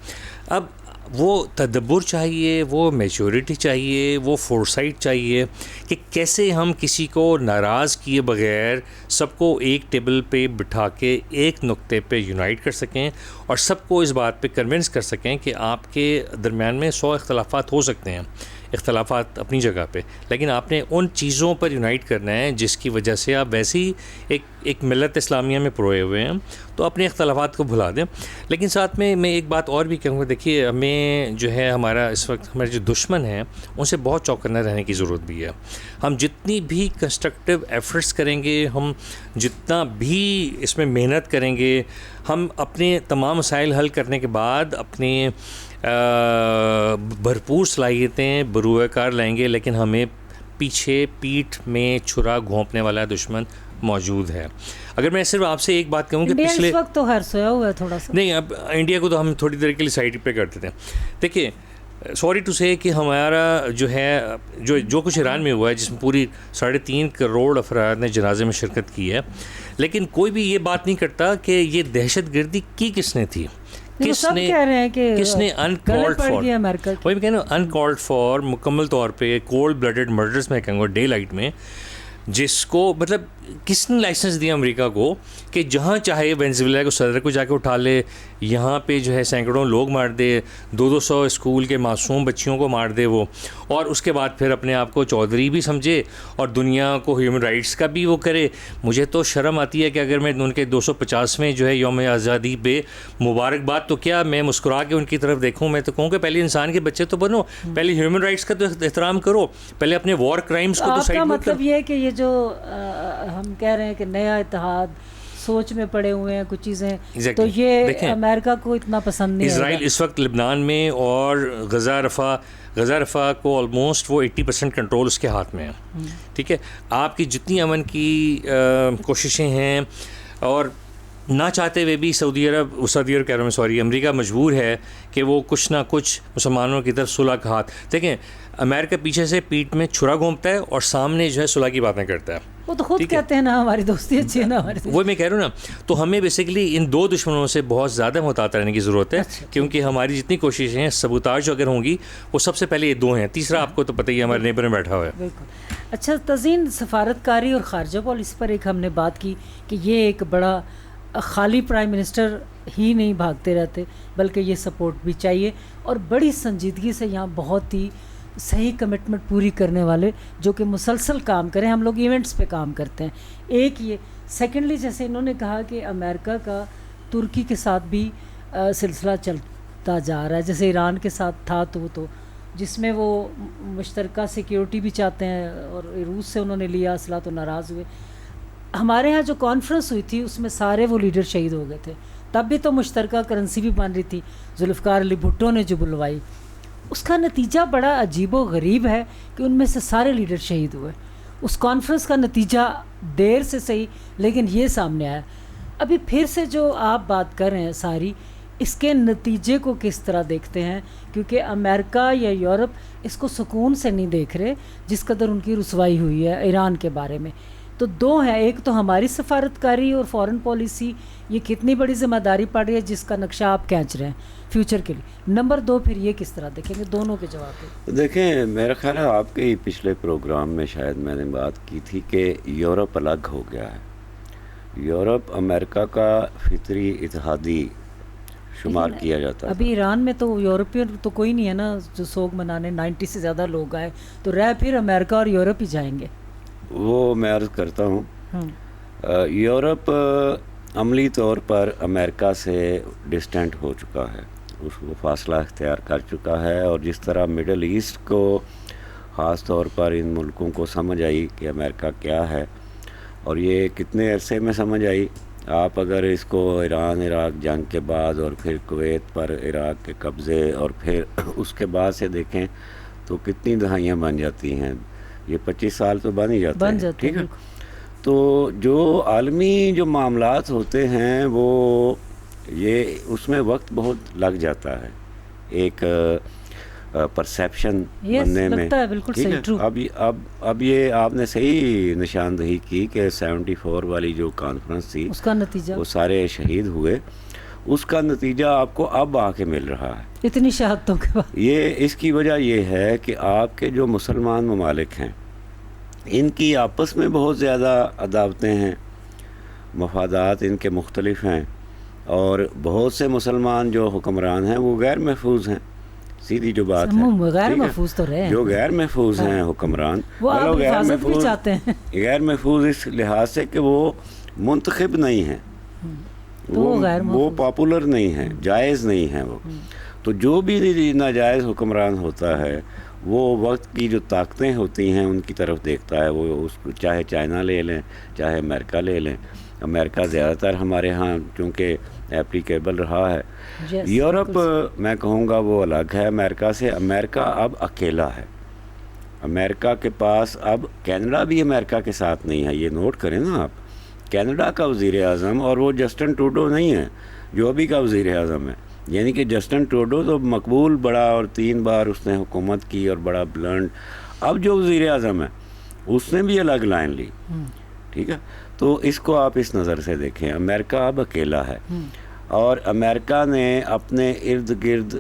اب وہ تدبر چاہیے، وہ میچورٹی چاہیے، وہ فورسائٹ چاہیے کہ کیسے ہم کسی کو ناراض کیے بغیر سب کو ایک ٹیبل پہ بٹھا کے ایک نقطے پہ یونائٹ کر سکیں اور سب کو اس بات پہ کنونس کر سکیں کہ آپ کے درمیان میں 100 اختلافات ہو سکتے ہیں، اختلافات اپنی جگہ پہ، لیکن آپ نے ان چیزوں پر یونائٹ کرنا ہے جس کی وجہ سے آپ ویسے ہی ایک ملت اسلامیہ میں پروئے ہوئے ہیں، تو اپنے اختلافات کو بھلا دیں. لیکن ساتھ میں ایک بات اور بھی کہوں گا، دیکھیے ہمیں جو ہے ہمارا اس وقت ہمارے جو دشمن ہیں ان سے بہت چوکنا رہنے کی ضرورت بھی ہے. ہم جتنی بھی کنسٹرکٹیو ایفرٹس کریں گے، ہم جتنا بھی اس میں محنت کریں گے، ہم اپنے تمام مسائل حل کرنے کے بعد اپنے بھرپور صلاحیتیں بروئے کار لائیں گے، لیکن ہمیں پیچھے پیٹھ میں چھرا گھونپنے والا دشمن موجود ہے. اگر میں صرف آپ سے ایک بات کہوں کہ پچھلے اس وقت تو خیر سویا ہوا ہے تھوڑا سا، نہیں اب انڈیا کو تو ہم تھوڑی دیر کے لیے سائڈ پہ کرتے تھے. دیکھیے، سوری ٹو سے کہ ہمارا جو ہے جو کچھ ایران میں ہوا ہے، جس میں پوری 3.5 کروڑ افراد نے جنازے میں شرکت کی ہے، لیکن کوئی بھی یہ بات نہیں کرتا کہ یہ دہشت گردی کی کس نے تھی، کس نے انکالڈ فار مکمل طور پہ کولڈ بلڈڈ مرڈرز میں کہوں گا ڈے لائٹ میں، جس کو مطلب کس نے لائسنس دیا امریکہ کو کہ جہاں چاہے وینزویلا کو صدر کو جا کے اٹھا لے، یہاں پہ جو ہے سینکڑوں لوگ مار دے، 200 اسکول کے معصوم بچیوں کو مار دے وہ، اور اس کے بعد پھر اپنے آپ کو چودھری بھی سمجھے اور دنیا کو ہیومن رائٹس کا بھی وہ کرے. مجھے تو شرم آتی ہے کہ اگر میں ان کے 250ویں جو ہے یوم آزادی پہ مبارکباد تو کیا میں مسکرا کے ان کی طرف دیکھوں. میں تو کہوں کہ پہلے انسان کے بچے تو بنو، پہلے ہیومن رائٹس کا تو احترام کرو، پہلے اپنے وار کرائمز کو تو سائڈ. مطلب یہ ہے کہ یہ جو ہم کہہ رہے ہیں کہ نیا اتحاد سوچ میں پڑے ہوئے ہیں کچھ چیزیں. Exactly. تو یہ دیکھیں امریکہ کو اتنا پسند نہیں ہے. اسرائیل اس وقت لبنان میں اور غزہ رفح کو آلموسٹ وہ 80% کنٹرول اس کے ہاتھ میں ہے. ٹھیک ہے, آپ کی جتنی امن کی کوششیں ہیں اور نہ چاہتے ہوئے بھی سعودی عرب کہہ رہا ہوں سوری امریکہ مجبور ہے کہ وہ کچھ نہ کچھ مسلمانوں کی طرف صلح کا ہاتھ. دیکھیں امریکہ پیچھے سے پیٹھ میں چھرا گھومتا ہے اور سامنے جو ہے صلح کی باتیں کرتا ہے. وہ تو خود کہتے ہیں نا ہماری دوستی اچھی ہے نا ہماری. وہ میں کہہ رہا ہوں نا, تو ہمیں بیسیکلی ان دو دشمنوں سے بہت زیادہ محتاط رہنے کی ضرورت ہے, کیونکہ ہماری جتنی کوششیں ہیں سبوتاژ اگر ہوں گی وہ سب سے پہلے یہ دو ہیں, تیسرا آپ کو تو پتہ ہی ہے ہمارے نیبر میں بیٹھا ہوا ہے. بالکل. اچھا تزین, سفارتکاری اور خارجہ پالیسی پر ایک ہم نے بات کی کہ یہ ایک بڑا خالی پرائم منسٹر ہی نہیں بھاگتے رہتے بلکہ یہ سپورٹ بھی چاہیے اور بڑی سنجیدگی سے یہاں بہت ہی صحیح کمٹمنٹ پوری کرنے والے جو کہ مسلسل کام کریں. ہم لوگ ایونٹس پہ کام کرتے ہیں. ایک یہ سیکنڈلی جیسے انہوں نے کہا کہ امریکہ کا ترکی کے ساتھ بھی سلسلہ چلتا جا رہا ہے, جیسے ایران کے ساتھ تھا تو جس میں وہ مشترکہ سیکیورٹی بھی چاہتے ہیں اور روس سے انہوں نے لیا اسلحہ تو ناراض ہوئے. ہمارے ہاں جو کانفرنس ہوئی تھی اس میں سارے وہ لیڈر شہید ہو گئے تھے, تب بھی تو مشترکہ کرنسی بھی بن رہی تھی, ذوالفقار علی بھٹو نے جو بلوائی. اس کا نتیجہ بڑا عجیب و غریب ہے کہ ان میں سے سارے لیڈر شہید ہوئے. اس کانفرنس کا نتیجہ دیر سے صحیح لیکن یہ سامنے آیا. ابھی پھر سے جو آپ بات کر رہے ہیں ساری, اس کے نتیجے کو کس طرح دیکھتے ہیں, کیونکہ امریکہ یا یورپ اس کو سکون سے نہیں دیکھ رہے جس قدر ان کی رسوائی ہوئی ہے ایران کے بارے میں. تو دو ہیں, ایک تو ہماری سفارتکاری اور فارن پالیسی یہ کتنی بڑی ذمہ داری پڑ رہی ہے جس کا نقشہ آپ کھینچ رہے ہیں فیوچر کے لیے. نمبر دو پھر یہ کس طرح دیکھیں گے, دونوں کے جواب دیں. دیکھیں میرا خیال ہے آپ کے پچھلے پروگرام میں شاید میں نے بات کی تھی کہ یورپ الگ ہو گیا ہے. یورپ امریکہ کا فطری اتحادی شمار کیا جاتا ہے. ابھی ایران میں تو یورپین تو کوئی نہیں ہے نا جو سوگ منانے, 90 سے زیادہ لوگ آئے تو رہ پھر امریکہ اور یورپ ہی جائیں گے. وہ میں عرض کرتا ہوں یورپ عملی طور پر امریکہ سے ڈسٹینٹ ہو چکا ہے, اس کو فاصلہ اختیار کر چکا ہے. اور جس طرح مڈل ایسٹ کو خاص طور پر ان ملکوں کو سمجھ آئی کہ امریکہ کیا ہے, اور یہ کتنے عرصے میں سمجھ آئی. آپ اگر اس کو ایران عراق جنگ کے بعد اور پھر کویت پر عراق کے قبضے اور پھر اس کے بعد سے دیکھیں تو کتنی دہائیاں بن جاتی ہیں, یہ 25 سال تو بن ہی جاتے ہیں. ٹھیک ہے, تو جو عالمی جو معاملات ہوتے ہیں وہ یہ اس میں وقت بہت لگ جاتا ہے ایک پرسیپشن بننے میں. ٹھیک ہے, اب یہ آپ نے صحیح نشاندہی کی کہ 74 والی جو کانفرنس تھی اس کا نتیجہ وہ سارے شہید ہوئے, اس کا نتیجہ آپ کو اب آ کے مل رہا ہے اتنی شہادتوں کے بعد. یہ اس کی وجہ یہ ہے کہ آپ کے جو مسلمان ممالک ہیں ان کی آپس میں بہت زیادہ عداوتیں ہیں, مفادات ان کے مختلف ہیں, اور بہت سے مسلمان جو حکمران ہیں وہ غیر محفوظ ہیں. سیدھی جو بات ہے, غیر محفوظ تو رہے ہیں, جو غیر محفوظ ہیں حکمران وہ حفاظت بھی چاہتے ہیں. غیر محفوظ اس لحاظ سے کہ وہ منتخب نہیں ہیں, وہ پاپولر نہیں ہیں, جائز نہیں ہیں وہ. تو جو بھی ناجائز حکمران ہوتا ہے وہ وقت کی جو طاقتیں ہوتی ہیں ان کی طرف دیکھتا ہے. وہ اس کو چاہے چائنا لے لیں چاہے امریکہ لے لیں, امریکہ زیادہ تر ہمارے ہاں چونکہ اپلیکیبل رہا ہے. یورپ میں کہوں گا وہ الگ ہے امریکہ سے. امریکہ اب اکیلا ہے. امریکہ کے پاس اب کینیڈا بھی امریکہ کے ساتھ نہیں ہے, یہ نوٹ کریں نا آپ. کینیڈا کا وزیر اعظم اور وہ جسٹن ٹروڈو نہیں ہے جو ابھی کا وزیر اعظم ہے. یعنی کہ جسٹن ٹروڈو تو مقبول بڑا اور 3 بار اس نے حکومت کی اور بڑا بلنڈ. اب جو وزیر اعظم ہے اس نے بھی الگ لائن لی. ٹھیک ہے, تو اس کو آپ اس نظر سے دیکھیں. امریکہ اب اکیلا ہے اور امریکہ نے اپنے ارد گرد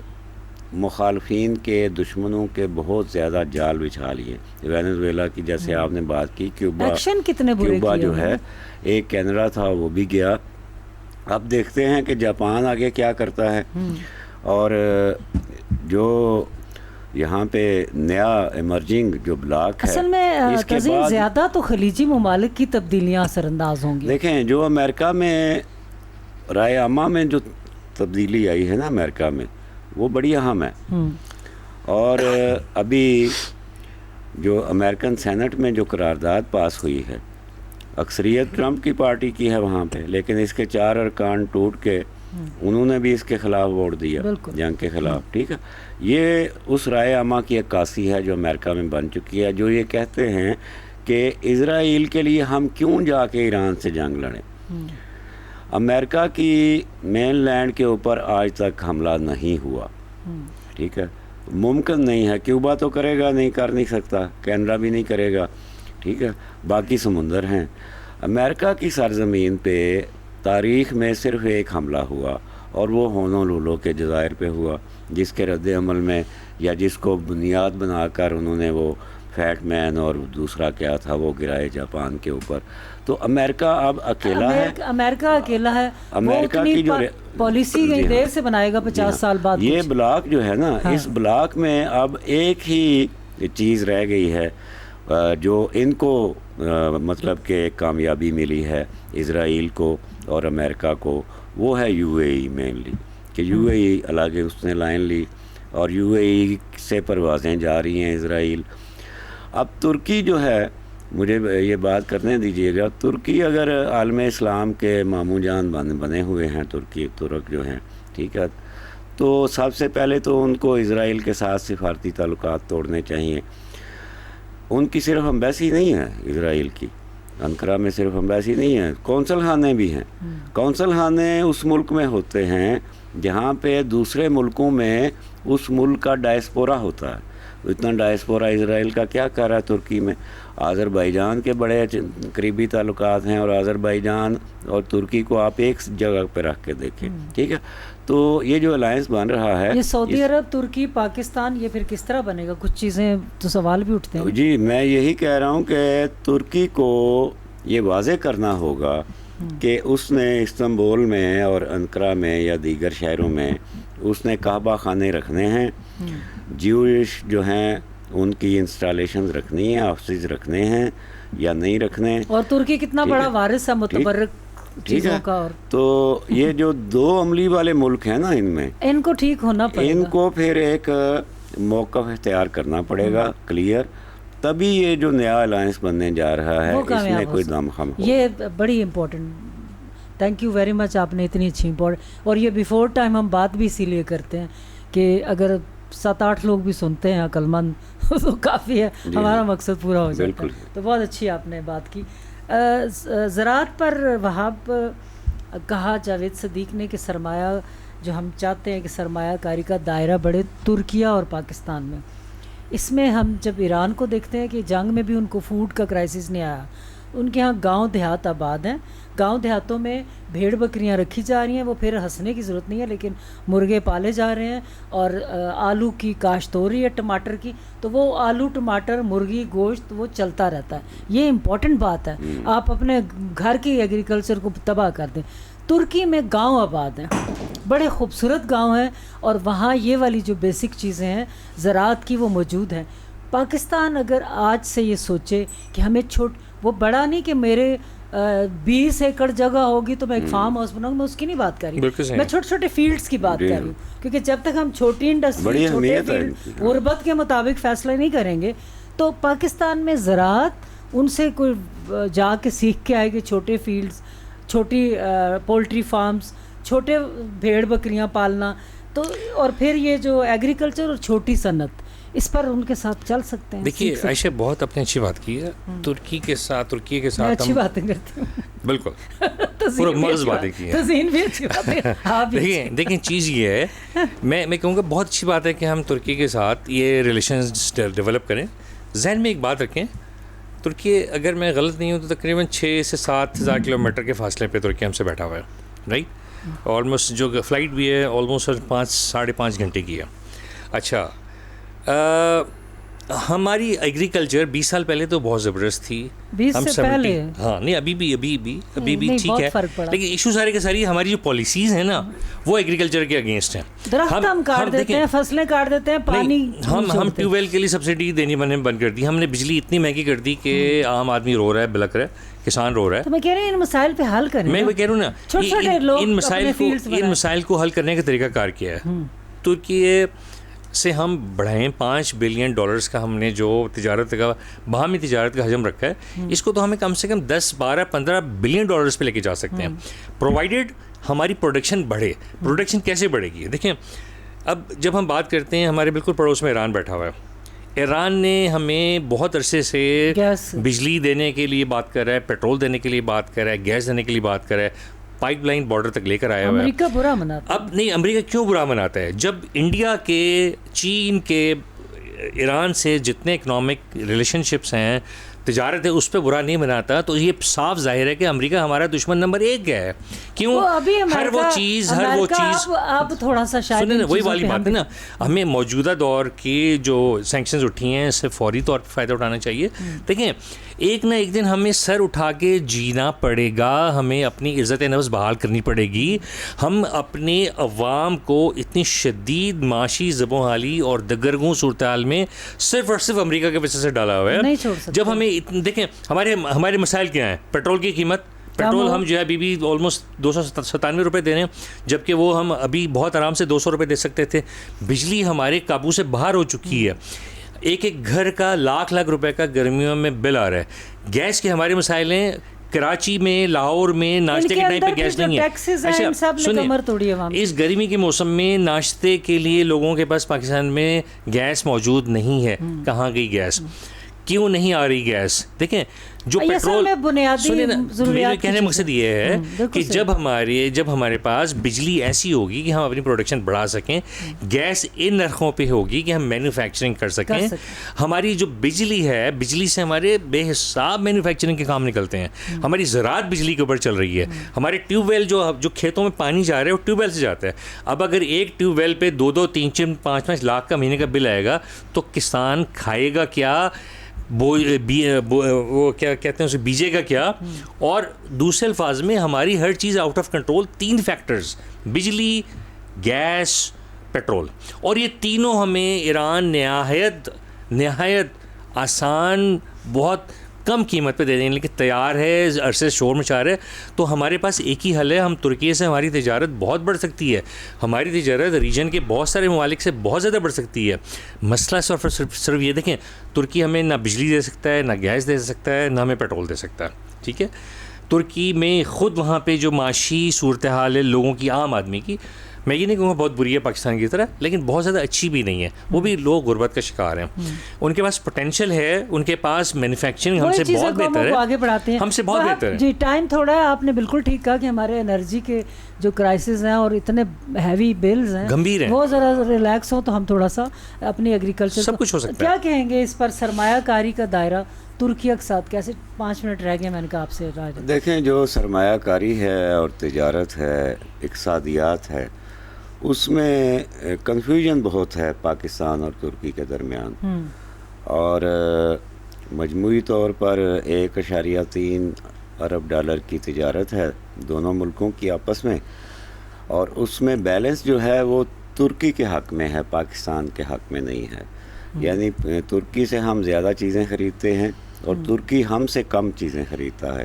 مخالفین کے دشمنوں کے بہت زیادہ جال بچھا لیے. وینزویلا کی جیسے آپ نے بات کی, کیوبا جو ہے ایک کینیڈا تھا وہ بھی گیا. اب دیکھتے ہیں کہ جاپان آگے کیا کرتا ہے. اور جو یہاں پہ نیا ایمرجنگ جو بلاک ہے اصل میں تزین زیادہ تو خلیجی ممالک کی تبدیلیاں اثر انداز ہوں گی. دیکھیں جو امریکہ میں رائے عامہ میں جو تبدیلی آئی ہے نا امریکہ میں وہ بڑی اہم ہے. اور ابھی جو امریکن سینٹ میں جو قرارداد پاس ہوئی ہے اکثریت ٹرمپ کی پارٹی کی ہے وہاں پہ، لیکن اس کے 4 ارکان ٹوٹ کے انہوں نے بھی اس کے خلاف ووٹ دیا، جنگ کے خلاف. ٹھیک ہے، یہ اس رائے عامہ کی عکاسی ہے جو امریکہ میں بن چکی ہے، جو یہ کہتے ہیں کہ اسرائیل کے لیے ہم کیوں جا کے ایران سے جنگ لڑیں. امریکہ کی مین لینڈ کے اوپر آج تک حملہ نہیں ہوا. ٹھیک ہے، ممکن نہیں ہے. کیوبا تو کرے گا نہیں، کر نہیں سکتا. کینیڈا بھی نہیں کرے گا. ٹھیک ہے، باقی سمندر ہیں. امریکہ کی سرزمین پہ تاریخ میں صرف ایک حملہ ہوا، اور وہ ہونولولو کے جزائر پہ ہوا، جس کے رد عمل میں یا جس کو بنیاد بنا کر انہوں نے وہ فیٹ مین اور دوسرا کیا تھا وہ گرائے جاپان کے اوپر. تو امریکہ اب اکیلا ہے. امریکہ اکیلا ہے. امریکہ کی جو پالیسی دیر سے بنائے گا 50 سال بعد. یہ بلاک جو ہے نا، اس بلاک میں اب ایک ہی چیز رہ گئی ہے جو ان کو مطلب کہ ایک کامیابی ملی ہے اسرائیل کو اور امریکہ کو، وہ ہے یو اے ای مینلی، کہ یو اے ای الگ اس نے لائن لی اور یو اے ای سے پروازیں جا رہی ہیں اسرائیل. اب ترکی جو ہے، مجھے یہ بات کرنے دیجیے گا، ترکی اگر عالم اسلام کے ماموں جان بنے ہوئے ہیں، ترک جو ہیں، ٹھیک ہے، تو سب سے پہلے تو ان کو اسرائیل کے ساتھ سفارتی تعلقات توڑنے چاہیے. ان کی صرف امبیسی نہیں ہے اسرائیل کی، انقرہ میں صرف امبیسی نہیں ہے، کونسل خانے بھی ہیں. کونسل خانے اس ملک میں ہوتے ہیں جہاں پہ دوسرے ملکوں میں اس ملک کا ڈائسپورا ہوتا ہے. اتنا ڈائسپورا اسرائیل کا کیا کر رہا ہے ترکی میں؟ آذربائیجان کے بڑے قریبی تعلقات ہیں، اور آذربائیجان اور ترکی کو آپ ایک جگہ پہ رکھ کے دیکھیں. ٹھیک ہے، تو یہ جو الائنس بن رہا ہے، یہ سعودی عرب، ترکی، پاکستان، یہ پھر کس طرح بنے گا؟ کچھ چیزیں تو سوال بھی اٹھتے ہیں. جی میں یہی کہہ رہا ہوں کہ ترکی کو یہ واضح کرنا ہوگا کہ اس نے استنبول میں اور انقرہ میں یا دیگر شہروں میں اس نے کعبہ خانے رکھنے ہیں، جیوش جو ہیں ان کی انسٹالیشنز رکھنی ہیں، آفسز رکھنے ہیں یا نہیں رکھنے. اور ترکی کتنا بڑا وارث ہے متبرک چیزوں کا. اور تو یہ جو 2 عملی والے ملک ہیں نا، ان میں ان کو ٹھیک ہونا پڑے گا، ان کو پھر ایک موقف اختیار کرنا پڑے گا کلیئر، تبھی یہ جو نیا الائنس بننے جا رہا ہے اس میں کوئی دم خم ہو. یہ بڑی important. Thank you very much, آپ نے اتنی اچھی امپورٹنٹ. اور یہ بیفور ٹائم ہم بات بھی اسی لیے کرتے ہیں کہ اگر 7-8 لوگ بھی سنتے ہیں عقل مند تو کافی ہے، ہمارا مقصد پورا ہو جاتا ہے. تو بہت اچھی آپ نے بات کی. زراعت پر وہاب کہا جاوید صدیق نے کہ سرمایہ جو ہم چاہتے ہیں کہ سرمایہ کاری کا دائرہ بڑھے ترکیہ اور پاکستان میں. اس میں ہم جب ایران کو دیکھتے ہیں کہ جنگ میں بھی ان کو فوڈ کا کرائسس نہیں آیا. ان کے ہاں گاؤں دیہات آباد ہیں، گاؤں دیہاتوں میں بھیڑ بکریاں رکھی جا رہی ہیں. وہ پھر ہنسنے کی ضرورت نہیں ہے، لیکن مرغے پالے جا رہے ہیں اور آلو کی کاشت ہو رہی ہے، ٹماٹر کی. تو وہ آلو، ٹماٹر، مرغی، گوشت وہ چلتا رہتا ہے. یہ امپورٹنٹ بات ہے. آپ اپنے گھر کی ایگریکلچر کو تباہ کر دیں. ترکی میں گاؤں آباد ہیں، بڑے خوبصورت گاؤں ہیں، اور وہاں یہ والی جو بیسک چیزیں ہیں زراعت کی وہ موجود ہیں. پاکستان اگر آج سے یہ سوچے کہ ہمیں وہ بڑا نہیں کہ میرے 20 ایکڑ جگہ ہوگی تو میں ایک فارم ہاؤس بناؤں، میں اس کی نہیں بات کر رہی، میں چھوٹے چھوٹے فیلڈز کی بات کر رہی ہوں. کیونکہ جب تک ہم چھوٹی انڈسٹری، چھوٹے فیلڈ غربت کے مطابق فیصلہ نہیں کریں گے تو پاکستان میں زراعت ان سے کوئی جا کے سیکھ کے آئے گی. چھوٹے فیلڈز، چھوٹی پولٹری فارمز، چھوٹے بھیڑ بکریاں پالنا، تو اور پھر یہ جو ایگریکلچر اور چھوٹی صنعت، اس پر ان کے ساتھ چل سکتے ہیں. دیکھیے عائشہ بہت اپنے اچھی بات کی ہے. ترکی کے ساتھ اچھی باتیں کرتے ہیں، بالکل پورا مغز باتیں کی ہیں. دیکھیں چیز یہ ہے، میں کہوں گا بہت اچھی بات ہے کہ ہم ترکی کے ساتھ یہ ریلیشنز ڈیولپ کریں. ذہن میں ایک بات رکھیں، ترکی اگر میں غلط نہیں ہوں تو تقریباً 6 سے 7 ہزار کلومیٹر کے فاصلے پہ ترکی ہم سے بیٹھا ہوا ہے، رائٹ. آلموسٹ جو فلائٹ بھی ہے آلموسٹ 5-5.5 گھنٹے کی ہے. اچھا، ہماری ایگریکلچر 20 سال پہلے تو بہت زبردست تھی. 20 سے پہلے ہاں نہیں ابھی بھی ٹھیک ہے، لیکن ایشو سارے کے ساری ہماری جو پالیسیز ہیں نا وہ ایگریکلچر کے اگینسٹ ہیں. درخت ہم کاٹ دیتے ہیں، فصلیں کاٹ دیتے ہیں، پانی ہم ٹیوب ویل کے لیے سبسڈی دینی بند کر دی. ہم نے بجلی اتنی مہنگی کر دی کہ عام آدمی رو رہا ہے، بلک رہا ہے، کسان رو رہا ہے. تو میں کہہ رہی ہوں ان مسائل پہ حل کریں. میں کہہ رہا ہوں نا ان مسائل کو حل کرنے کا طریقہ کار کیا ہے. ترکی سے ہم بڑھائیں. $5 بلین کا ہم نے جو تجارت کا باہمی تجارت کا حجم رکھا ہے, اس کو تو ہمیں کم سے کم 10, 12, 15 بلین ڈالرز پہ لے کے جا سکتے ہیں, پرووائڈیڈ ہماری پروڈکشن بڑھے. پروڈکشن کیسے بڑھے گی؟ دیکھیں اب جب ہم بات کرتے ہیں, ہمارے بالکل پڑوس میں ایران بیٹھا ہوا ہے. ایران نے ہمیں بہت عرصے سے بجلی دینے کے لیے بات کر رہا ہے, پیٹرول دینے کے لیے بات کر رہا ہے, گیس دینے کے لیے بات کر رہا ہے, پائپ لائن بارڈر تک لے کر آیا ہوا ہے. امریکہ برا مناتا ہے. اب نہیں, امریکہ کیوں برا مناتا ہے؟ جب انڈیا کے, چین کے, ایران سے جتنے اکنامک ریلیشن شپس ہیں, تجارت ہے, اس پہ برا نہیں مناتا. تو یہ صاف ظاہر ہے کہ امریکہ ہمارا دشمن نمبر 1 ہے. کیوں؟ ہر وہ چیز اب تھوڑا سا شاید سنیں نا, وہی والی بات ہے نا, ہمیں موجودہ دور کی جو سینکشنز اٹھی ہیں اس سے فوری طور پر فائدہ اٹھانا چاہیے. دیکھیں ایک نہ ایک دن ہمیں سر اٹھا کے جینا پڑے گا, ہمیں اپنی عزت نفس بحال کرنی پڑے گی. ہم اپنے عوام کو اتنی شدید معاشی زبوں حالی اور دگرگوں صورتحال میں صرف اور صرف امریکہ کے وجہ سے ڈالا ہوا ہے. جب ہمیں دیکھیں ہمارے مسائل کیا ہیں. پیٹرول کی قیمت, پیٹرول ہم جو ہے ابھی آلموسٹ 297 روپے دے رہے ہیں, جبکہ وہ ہم ابھی بہت آرام سے 200 روپے دے سکتے تھے. بجلی ہمارے قابو سے باہر ہو چکی ہے. ایک گھر کا لاکھ روپے کا گرمیوں میں بل آ رہا ہے. گیس کے ہمارے مسائل ہیں, کراچی میں, لاہور میں ناشتے کے ٹائم پہ گیس نہیں ہے. اچھا سنیں, اس گرمی کے موسم میں ناشتے کے لیے لوگوں کے پاس پاکستان میں گیس موجود نہیں ہے. کہاں گئی گیس؟ کیوں نہیں آ رہی گیس؟ دیکھیں جو پیٹرول, میرے کہنے مقصد یہ ہے کہ جب ہمارے پاس بجلی ایسی ہوگی کہ ہم اپنی پروڈکشن بڑھا سکیں, گیس ان نرخوں پہ ہوگی کہ ہم مینوفیکچرنگ کر سکیں. ہماری جو بجلی ہے, بجلی سے ہمارے بے حساب مینوفیکچرنگ کے کام نکلتے ہیں. ہماری زراعت بجلی کے اوپر چل رہی ہے. ہمارے ٹیوب ویل جو کھیتوں میں پانی جا رہا ہے وہ ٹیوب ویل سے جاتا ہے. اب اگر ایک ٹیوب ویل پہ 2-2, 3-4, 5-5 لاکھ کا مہینے کا بل آئے گا تو کسان کھائے گا کیا, وہ کیا کہتے ہیں اسے, بیجے گا کیا؟ اور دوسرے الفاظ میں ہماری ہر چیز آؤٹ آف کنٹرول. 3 فیکٹرز, بجلی, گیس, پیٹرول, اور یہ تینوں ہمیں ایران نہایت آسان, بہت کم قیمت پہ دے دیں, لیکن تیار ہے, عرصے شور مچا رہا ہے. تو ہمارے پاس ایک ہی حل ہے, ہم ترکی سے ہماری تجارت بہت بڑھ سکتی ہے. ہماری تجارت ریجن کے بہت سارے ممالک سے بہت زیادہ بڑھ سکتی ہے. مسئلہ صرف یہ دیکھیں, ترکی ہمیں نہ بجلی دے سکتا ہے, نہ گیس دے سکتا ہے, نہ ہمیں پیٹرول دے سکتا ہے. ٹھیک ہے, ترکی میں خود وہاں پہ جو معاشی صورتحال ہے لوگوں کی, عام آدمی کی, میں یہ نہیں کہوں گا بہت بری ہے پاکستان کی طرح, لیکن بہت زیادہ اچھی بھی نہیں ہے. وہ بھی لوگ غربت کا شکار ہیں. ان کے پاس پوٹینشیل ہے, ان کے پاس مینوفیکچرنگ ہم سے بہت بہتر ہے, آگے بڑھاتے ہیں, ہم سے بہت بہتر ہے. جی ٹائم تھوڑا ہے, آپ نے بالکل ٹھیک کہا کہ ہمارے انرجی کے جو کرائسس ہیں اور اتنے ہیوی بلز ہیں, گمبھیر ہیں, وہ ذرا ریلیکس ہوں تو ہم تھوڑا سا اپنی ایگریکلچر سب کچھ ہو سکتا ہے. کیا کہیں گے اس پر, سرمایہ کاری کا دائرہ ترکیہ کے ساتھ کیسے؟ 5 منٹ رہ گئے, میں نے کہا آپ سے رائے. دیکھیں جو سرمایہ کاری ہے اور تجارت ہے, اقتصادیات ہے, اس میں کنفیوژن بہت ہے پاکستان اور ترکی کے درمیان. اور مجموعی طور پر $1.3 ارب کی تجارت ہے دونوں ملکوں کی آپس میں, اور اس میں بیلنس جو ہے وہ ترکی کے حق میں ہے, پاکستان کے حق میں نہیں ہے. یعنی ترکی سے ہم زیادہ چیزیں خریدتے ہیں اور ترکی ہم سے کم چیزیں خریدتا ہے,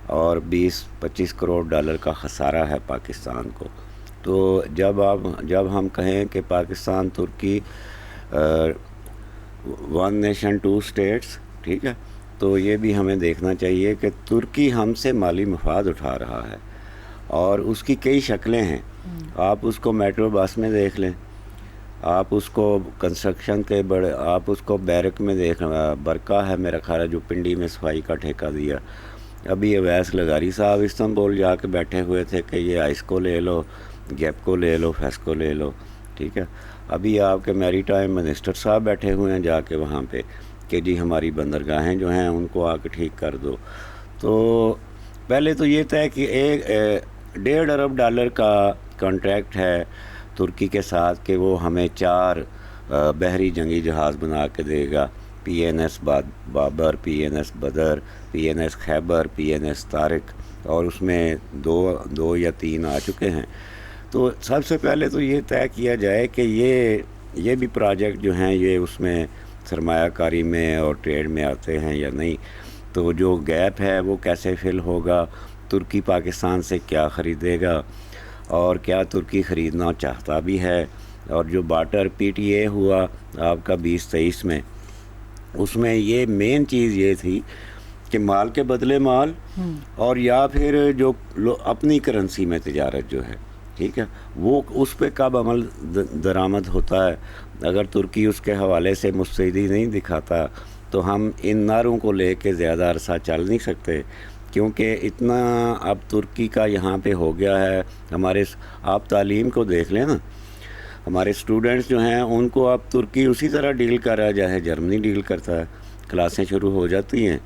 اور $20-25 کروڑ کا خسارہ ہے پاکستان کو. تو جب ہم کہیں کہ پاکستان ترکی 1 نیشن 2 اسٹیٹس, ٹھیک ہے, تو یہ بھی ہمیں دیکھنا چاہیے کہ ترکی ہم سے مالی مفاد اٹھا رہا ہے, اور اس کی کئی شکلیں ہیں. آپ اس کو میٹرو بس میں دیکھ لیں, آپ اس کو کنسٹرکشن کے آپ اس کو بیرک میں دیکھ, برقع ہے میرا خیال ہے جو پنڈی میں صفائی کا ٹھیکہ دیا. ابھی اویس لغاری صاحب استنبول جا کے بیٹھے ہوئے تھے کہ یہ آئس کو لے لو, گیپ کو لے لو, فیس کو لے لو, ٹھیک ہے. ابھی آپ کے میری ٹائم منسٹر صاحب بیٹھے ہوئے ہیں جا کے وہاں پہ کہ جی ہماری بندرگاہیں جو ہیں ان کو آ کے ٹھیک کر دو. تو پہلے تو یہ طے کہ $1.5 ارب کا کانٹریکٹ ہے ترکی کے ساتھ کہ وہ ہمیں 4 بحری جنگی جہاز بنا کے دے گا, PNS بابر, PNS بدر, PNS خیبر, PNS طارق, اور اس میں 2 یا 3 آ چکے ہیں. تو سب سے پہلے تو یہ طے کیا جائے کہ یہ بھی پروجیکٹ جو ہیں یہ اس میں سرمایہ کاری میں اور ٹریڈ میں آتے ہیں یا نہیں. تو جو گیپ ہے وہ کیسے فل ہوگا, ترکی پاکستان سے کیا خریدے گا, اور کیا ترکی خریدنا چاہتا بھی ہے, اور جو بارٹر PTA ہوا آپ کا 2023 میں، اس میں یہ مین چیز یہ تھی کہ مال کے بدلے مال، اور یا پھر جو اپنی کرنسی میں تجارت جو ہے، ٹھیک ہے، وہ اس پہ کب عمل درآمد ہوتا ہے. اگر ترکی اس کے حوالے سے مستعدی نہیں دکھاتا تو ہم ان نعروں کو لے کے زیادہ عرصہ چل نہیں سکتے، کیونکہ اتنا اب ترکی کا یہاں پہ ہو گیا ہے. ہمارے آپ تعلیم کو دیکھ لیں نا، ہمارے اسٹوڈنٹس جو ہیں ان کو اب ترکی اسی طرح ڈیل کر رہا ہے جیسے جرمنی ڈیل کرتا ہے. کلاسیں شروع ہو جاتی ہیں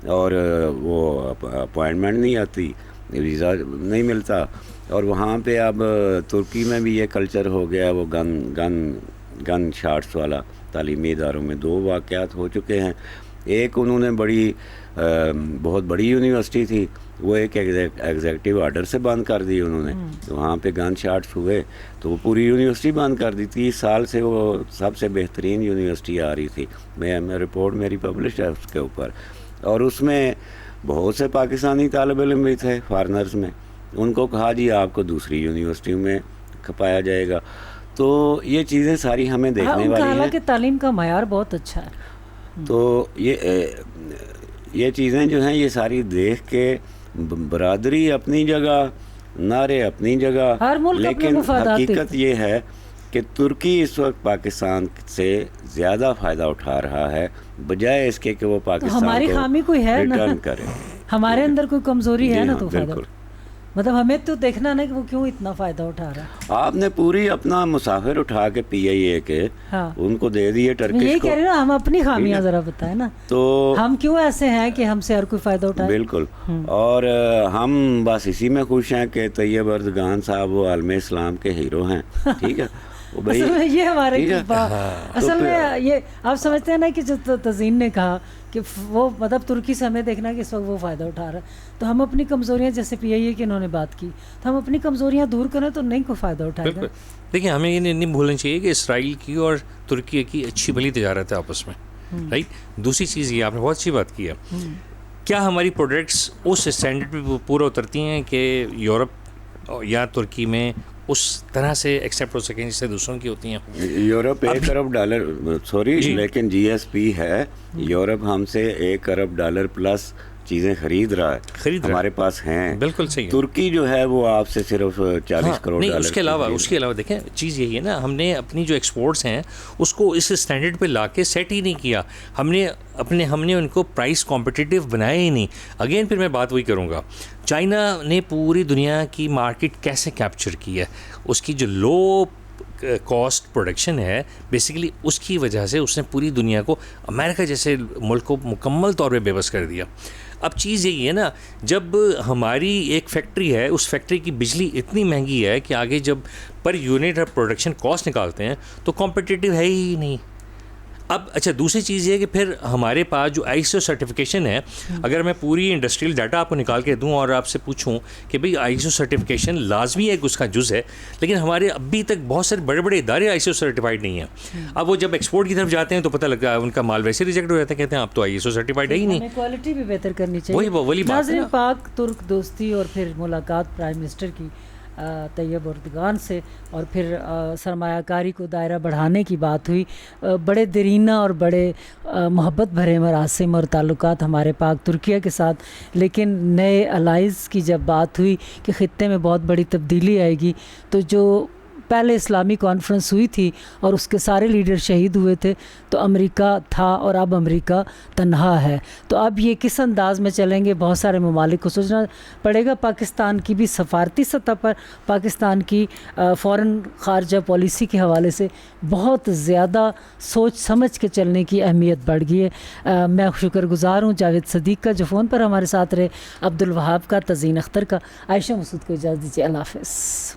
اور وہ اپوائنٹمنٹ نہیں آتی، ویزا نہیں ملتا، اور وہاں پہ اب ترکی میں بھی یہ کلچر ہو گیا، وہ گن شاٹس والا. تعلیمی اداروں میں 2 واقعات ہو چکے ہیں. ایک انہوں نے بہت بڑی یونیورسٹی تھی، وہ ایک ایگزیکٹو آرڈر سے بند کر دی انہوں نے. وہاں پہ گن شاٹس ہوئے تو وہ پوری یونیورسٹی بند کر دی. 30 سال سے وہ سب سے بہترین یونیورسٹی آ رہی تھی. میں رپورٹ میری پبلش ہے اس کے اوپر، اور اس میں بہت سے پاکستانی طالب علم بھی تھے فارنرز میں. ان کو کہا جی آپ کو دوسری یونیورسٹیوں میں کھپایا جائے گا. تو یہ چیزیں ساری ہمیں دیکھنے والی ہیں. حالانکہ تعلیم کا معیار بہت اچھا ہے. تو یہ چیزیں جو ہیں یہ ساری دیکھ کے برادری اپنی جگہ، نعرے اپنی جگہ، ہر ملک لیکن حقیقت یہ ہے کہ ترکی اس وقت پاکستان سے زیادہ فائدہ اٹھا رہا ہے بجائے اس کے کہ وہ پاکستان ہماری خامی کوئی ہے نا، ریٹرن کرے. ہمارے اندر کوئی کمزوری ہے نا، تو فائدہ بالکل. مطلب ہمیں تو دیکھنا نا کہ وہ کیوں اتنا فائدہ اٹھا رہا ہے. آپ نے پوری اپنا مسافر اٹھا کے PIA کے ان کو دے دیے ٹرکش یہی کو. کہہ رہے نا، ہم اپنی خامیاں ذرا بتائیں نا، تو ہم کیوں ایسے ہیں کہ ہم سے ہر کوئی فائدہ اٹھائے. بالکل. اور ہم بس اسی میں خوش ہیں کہ طیب اردگان صاحب وہ عالم اسلام کے ہیرو ہیں. ٹھیک ہے، اصل میں یہ ہمارے اصل میں یہ آپ سمجھتے ہیں نا کہ جو تزین نے کہا کہ وہ مطلب ترکی سے ہمیں دیکھنا کہ اس وقت وہ فائدہ اٹھا رہا ہے، تو ہم اپنی کمزوریاں جیسے PIA کی انہوں نے بات کی، تو ہم اپنی کمزوریاں دور کریں تو نہیں کوئی فائدہ اٹھائے گا. دیکھیں ہمیں یہ نہیں بھولنا چاہیے کہ اسرائیل کی اور ترکی کی اچھی بھلی تجارت ہے آپس میں، رائٹ. دوسری چیز یہ آپ نے بہت اچھی بات کی ہے، کیا ہماری پروڈکٹس اس اسٹینڈرڈ پہ پورا اترتی ہیں کہ یورپ یا ترکی میں اس طرح سے ایکسیپٹ ہو سکیں جس سے دوسروں کی ہوتی ہیں؟ یورپ $1 ارب سوری لیکن GSP ہے. یورپ ہم سے $1 ارب پلس چیزیں خرید رہا ہے، ہمارے پاس ہیں. بالکل صحیح. ترکی جو ہے وہ آپ سے صرف 40 کروڑ نہیں، اس کے علاوہ دیکھیں چیز یہی ہے نا، ہم نے اپنی جو ایکسپورٹس ہیں اس کو اس اسٹینڈرڈ پہ لا کے سیٹ ہی نہیں کیا. ہم نے ان کو پرائس کمپٹیٹیو بنایا ہی نہیں. اگین پھر میں بات وہی کروں گا، چائنا نے پوری دنیا کی مارکیٹ کیسے کیپچر کی ہے؟ اس کی جو لو کاسٹ پروڈکشن ہے بیسیکلی، اس کی وجہ سے اس نے پوری دنیا کو، امریکہ جیسے ملک کو مکمل طور پہ بے بس کر دیا. اب چیز یہی ہے نا، جب ہماری ایک فیکٹری ہے، اس فیکٹری کی بجلی اتنی مہنگی ہے کہ آگے جب پر یونٹ پروڈکشن کاسٹ نکالتے ہیں تو کمپٹیٹیو ہے ہی نہیں. اب اچھا دوسری چیز یہ ہے کہ پھر ہمارے پاس جو ISO سرٹیفکیشن ہے، اگر میں پوری انڈسٹریل ڈاٹا آپ کو نکال کے دوں اور آپ سے پوچھوں کہ بھئی ISO سرٹیفکیشن لازمی ہے کہ اس کا جز ہے، لیکن ہمارے ابھی تک بہت سارے بڑے بڑے ادارے ISO سرٹیفائڈ نہیں ہیں. اب وہ جب ایکسپورٹ کی طرف جاتے ہیں تو پتہ لگتا ہے ان کا مال ویسے ریجیکٹ ہو جاتا ہے، کہتے ہیں اب تو ISO سرٹیفائڈ ہے ہی نہیں. کوالٹی بھی بہتر کرنی چاہیے. وہی بات. ناظرین، پاک ترک دوستی اور پھر ملاقات پرائم منسٹر کی طیب اردگان سے، اور پھر سرمایہ کاری کو دائرہ بڑھانے کی بات ہوئی. بڑے دیرینہ اور بڑے محبت بھرے مراسم اور تعلقات ہمارے پاک ترکیہ کے ساتھ، لیکن نئے الائز کی جب بات ہوئی کہ خطے میں بہت بڑی تبدیلی آئے گی، تو جو پہلے اسلامی کانفرنس ہوئی تھی اور اس کے سارے لیڈر شہید ہوئے تھے، تو امریکہ تھا اور اب امریکہ تنہا ہے. تو اب یہ کس انداز میں چلیں گے، بہت سارے ممالک کو سوچنا پڑے گا. پاکستان کی بھی سفارتی سطح پر پاکستان کی فورن خارجہ پالیسی کے حوالے سے بہت زیادہ سوچ سمجھ کے چلنے کی اہمیت بڑھ گئی ہے. میں شکر گزار ہوں جاوید صدیق کا جو فون پر ہمارے ساتھ رہے، عبدالوہاب کا، تزین اختر کا. عائشہ مسعود کو اجازت دیجیے. اللہ حافظ.